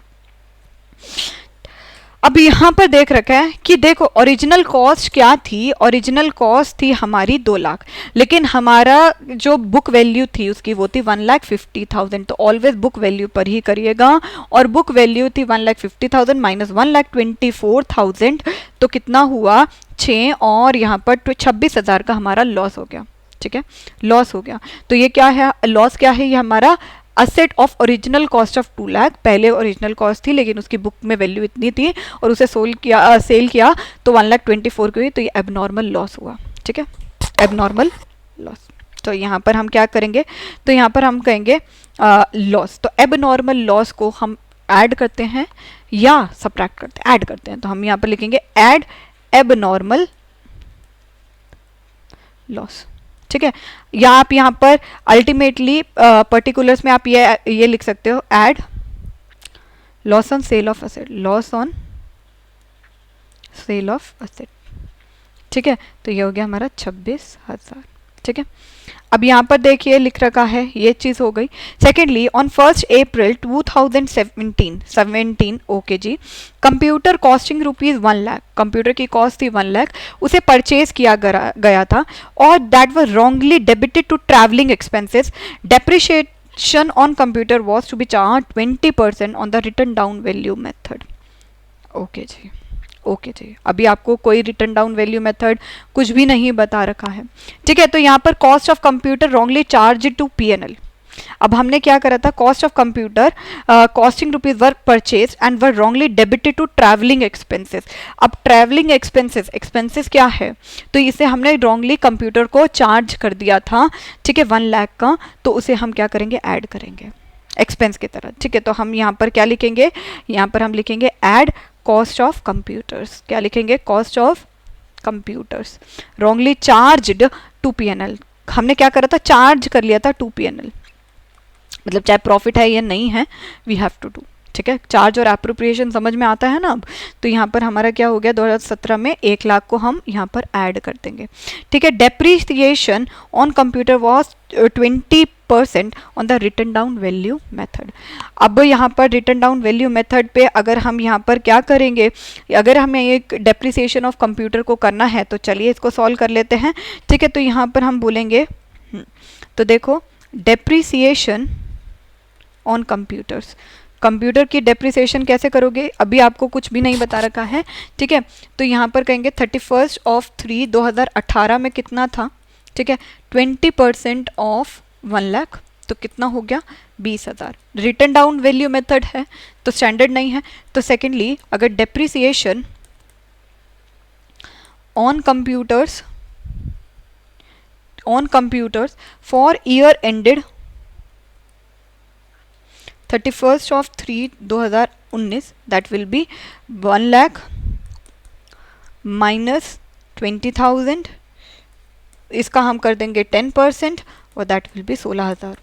अब यहाँ पर देख रखा है कि देखो ओरिजिनल कॉस्ट क्या थी, ओरिजिनल कॉस्ट थी हमारी 2 लाख, लेकिन हमारा जो बुक वैल्यू थी उसकी वो थी 1,50,000, तो ऑलवेज बुक वैल्यू पर ही करिएगा, और बुक वैल्यू थी 1,50,000 माइनस 1,24,000, तो कितना हुआ 6, और यहाँ पर 26,000 का हमारा लॉस हो गया, ठीक है, लॉस हो गया। तो ये क्या है, लॉस क्या है, ये हमारा asset of original cost of 2 lakh, पहले ओरिजिनल कॉस्ट थी लेकिन उसकी बुक में वैल्यू इतनी थी और उसे सेल किया तो 1,24,000 की हुई, तो ये एबनॉर्मल लॉस हुआ, ठीक है, एबनॉर्मल लॉस। तो यहाँ पर हम क्या करेंगे, तो यहाँ पर हम कहेंगे लॉस, तो एबनॉर्मल लॉस को हम ऐड करते हैं या सब्ट्रैक्ट करते हैं, ऐड करते हैं, तो हम यहाँ पर लिखेंगे ऐड एबनॉर्मल लॉस, ठीक है। या आप यहाँ पर अल्टीमेटली पर्टिकुलर्स में आप ये लिख सकते हो, add loss on sale of asset, loss on sale of asset, ठीक है। तो ये हो गया हमारा 26,000, ठीक है। अब यहाँ पर देखिए लिख रखा है, ये चीज़ हो गई। सेकेंडली ऑन 1 अप्रैल 2017, ओके जी, कंप्यूटर कॉस्टिंग ₹1 लाख, कंप्यूटर की कॉस्ट थी 1 लाख, उसे परचेज किया गया था और that was wrongly debited to travelling expenses, depreciation on computer was to be charge 20% on the written down value method. Okay जी, ओके जी, अभी आपको कोई रिटर्न डाउन वैल्यू मेथड कुछ भी नहीं बता रखा है, ठीक है। तो यहाँ पर cost of computer wrongly charge to P&L। अब हमने क्या करा था, cost of computer costing rupees were purchase and were wrongly debited to travelling expenses. अब ट्रैवलिंग एक्सपेंसेस क्या है, तो इसे हमने रॉन्गली कंप्यूटर को चार्ज कर दिया था, ठीक है, 1 लाख का, तो उसे हम क्या करेंगे, ऐड करेंगे एक्सपेंस की तरह, ठीक है। तो हम यहाँ पर क्या लिखेंगे, यहाँ पर हम लिखेंगे ऐड कॉस्ट ऑफ कंप्यूटर्स, क्या लिखेंगे, cost of computers wrongly charged to P&L। हमने क्या करा था, चार्ज कर लिया था टू P&L, मतलब चाहे प्रॉफिट है या नहीं है, वी हैव टू डू, ठीक है। चार्ज और एप्रोप्रिएशन समझ में आता है ना अब। तो यहाँ पर हमारा क्या हो गया, 2017 में 1 लाख को हम यहाँ पर ऐड कर देंगे, ठीक है। Depreciation on computer was 20% on the written down value method. अब यहाँ पर रिटर्न डाउन वैल्यू मेथड पे अगर हम यहाँ पर क्या करेंगे, अगर हमें एक डेप्रीसिएशन ऑफ कंप्यूटर को करना है तो चलिए इसको सॉल्व कर लेते हैं, ठीक है। तो यहाँ पर हम बोलेंगे, तो देखो डेप्रीसिएशन ऑन कंप्यूटर्स, कंप्यूटर की डेप्रिसिएशन कैसे करोगे, अभी आपको कुछ भी नहीं बता रखा है, ठीक है। तो यहाँ पर कहेंगे 31/3/2018 में कितना था, ठीक है, 20% ऑफ 1 लाख, तो कितना हो गया 20,000। रिटर्न डाउन वैल्यू मेथड है तो स्टैंडर्ड नहीं है। तो सेकेंडली अगर depreciation on computers for year ended 31/3/2019 that will be 1 lakh minus 20,000, इसका हम कर देंगे 10% और दैट विल बी 16,000,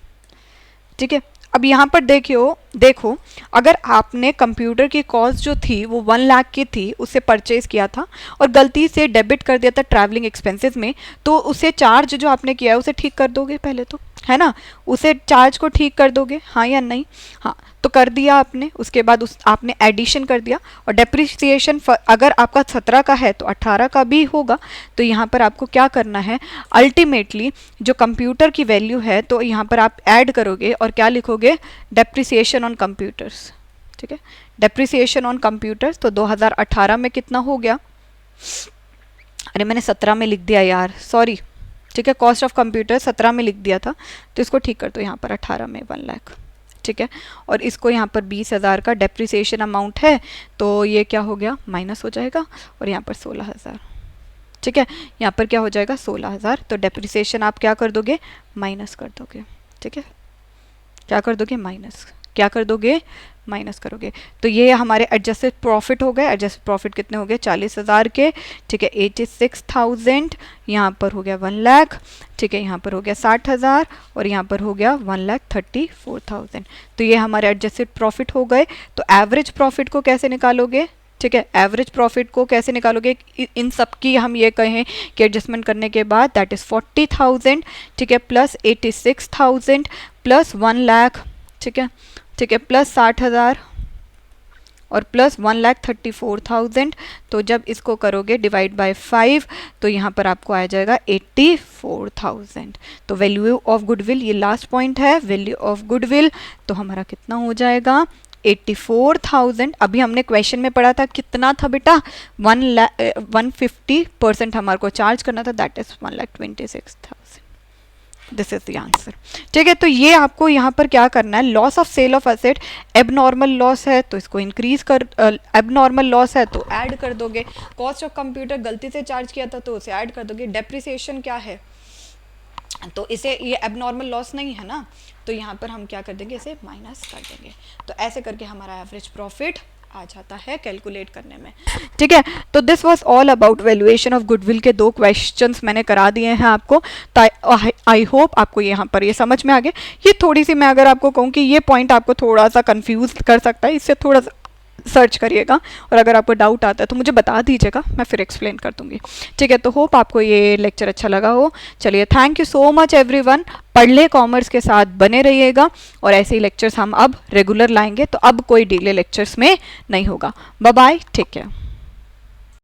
ठीक है। अब यहाँ पर देखो अगर आपने कंप्यूटर की कॉस्ट जो थी वो 1 लाख की थी, उसे परचेज किया था और गलती से डेबिट कर दिया था ट्रैवलिंग एक्सपेंसेस में, तो उसे चार्ज जो आपने किया है उसे ठीक कर दोगे पहले तो, है ना, उसे चार्ज को ठीक कर दोगे, हाँ या नहीं? हाँ, तो कर दिया आपने, उसके बाद आपने एडिशन कर दिया और डेप्रिसिएशन अगर आपका 17 का है तो 18 का भी होगा। तो यहाँ पर आपको क्या करना है, अल्टीमेटली जो कंप्यूटर की वैल्यू है तो यहाँ पर आप ऐड करोगे और क्या लिखोगे, डेप्रिसिएशन ऑन कंप्यूटर्स, ठीक है, डेप्रिसिएशन ऑन कंप्यूटर्स। तो 2018 में कितना हो गया, अरे मैंने 17 में लिख दिया यार, सॉरी, ठीक है, कॉस्ट ऑफ कंप्यूटर 17 में लिख दिया था, तो इसको ठीक कर दो यहाँ पर 18 में 1 लाख, ठीक है, और इसको यहाँ पर 20,000 का डेप्रिसिएशन अमाउंट है, तो ये क्या हो गया, माइनस हो जाएगा और यहाँ पर 16,000, ठीक है, यहाँ पर क्या हो जाएगा 16,000, तो डेप्रिसिएशन आप क्या कर दोगे, माइनस कर दोगे, ठीक है, क्या कर दोगे, माइनस, क्या कर दोगे, माइनस करोगे। तो ये हमारे एडजस्टेड प्रॉफिट हो गए, एडजस्टेड प्रॉफिट कितने हो गए, 40,000 के, ठीक है, 86,000, यहाँ पर हो गया 1 लाख, ठीक है, यहाँ पर हो गया 60,000 और यहाँ पर हो गया 1,34,000। तो ये हमारे एडजस्टेड प्रॉफिट हो गए। तो एवरेज प्रॉफिट को कैसे निकालोगे, ठीक है, एवरेज प्रॉफिट को कैसे निकालोगे, इन सब की हम ये कहें कि एडजस्टमेंट करने के बाद दैट इज़ 40,000, ठीक है, प्लस 86,000 प्लस 1 लाख, ठीक है, ठीक है, प्लस 60,000 और प्लस 1,34,000। तो जब इसको करोगे डिवाइड बाय 5 तो यहाँ पर आपको आ जाएगा 84,000। तो वैल्यू ऑफ गुडविल, ये लास्ट पॉइंट है, वैल्यू ऑफ गुडविल, तो हमारा कितना हो जाएगा 84,000। अभी हमने क्वेश्चन में पढ़ा था कितना था बेटा, 150% हमारे को चार्ज करना था, that is 1,26,000। This is the answer, ठीक है। तो ये आपको यहाँ पर क्या करना है, loss of sale of asset, abnormal loss है तो इसको इंक्रीज कर, एबनॉर्मल लॉस है तो ऐड कर दोगे, कॉस्ट ऑफ कंप्यूटर गलती से चार्ज किया था तो उसे ऐड कर दोगे, डेप्रिसिएशन क्या है तो इसे, ये एबनॉर्मल लॉस नहीं है ना, तो यहाँ पर हम क्या कर देंगे, इसे माइनस कर देंगे। तो ऐसे करके हमारा एवरेज प्रॉफिट आ जाता है कैलकुलेट करने में, ठीक है। तो this was all about valuation of goodwill के 2 क्वेश्चंस मैंने करा दिए हैं आपको। आई होप आपको यहाँ पर ये समझ में आ गया। ये थोड़ी सी, मैं अगर आपको कहूँ कि ये पॉइंट आपको थोड़ा सा कंफ्यूज कर सकता है, इससे थोड़ा सा सर्च करिएगा और अगर आपको डाउट आता है तो मुझे बता दीजिएगा, मैं फिर एक्सप्लेन कर दूंगी, ठीक है। तो होप आपको ये लेक्चर अच्छा लगा हो। चलिए, thank you so much everyone. पढ़ ले कॉमर्स के साथ बने रहिएगा और ऐसे ही लेक्चर्स हम अब रेगुलर लाएंगे, तो अब कोई डिले लेक्चर्स में नहीं होगा। Bye bye, take care.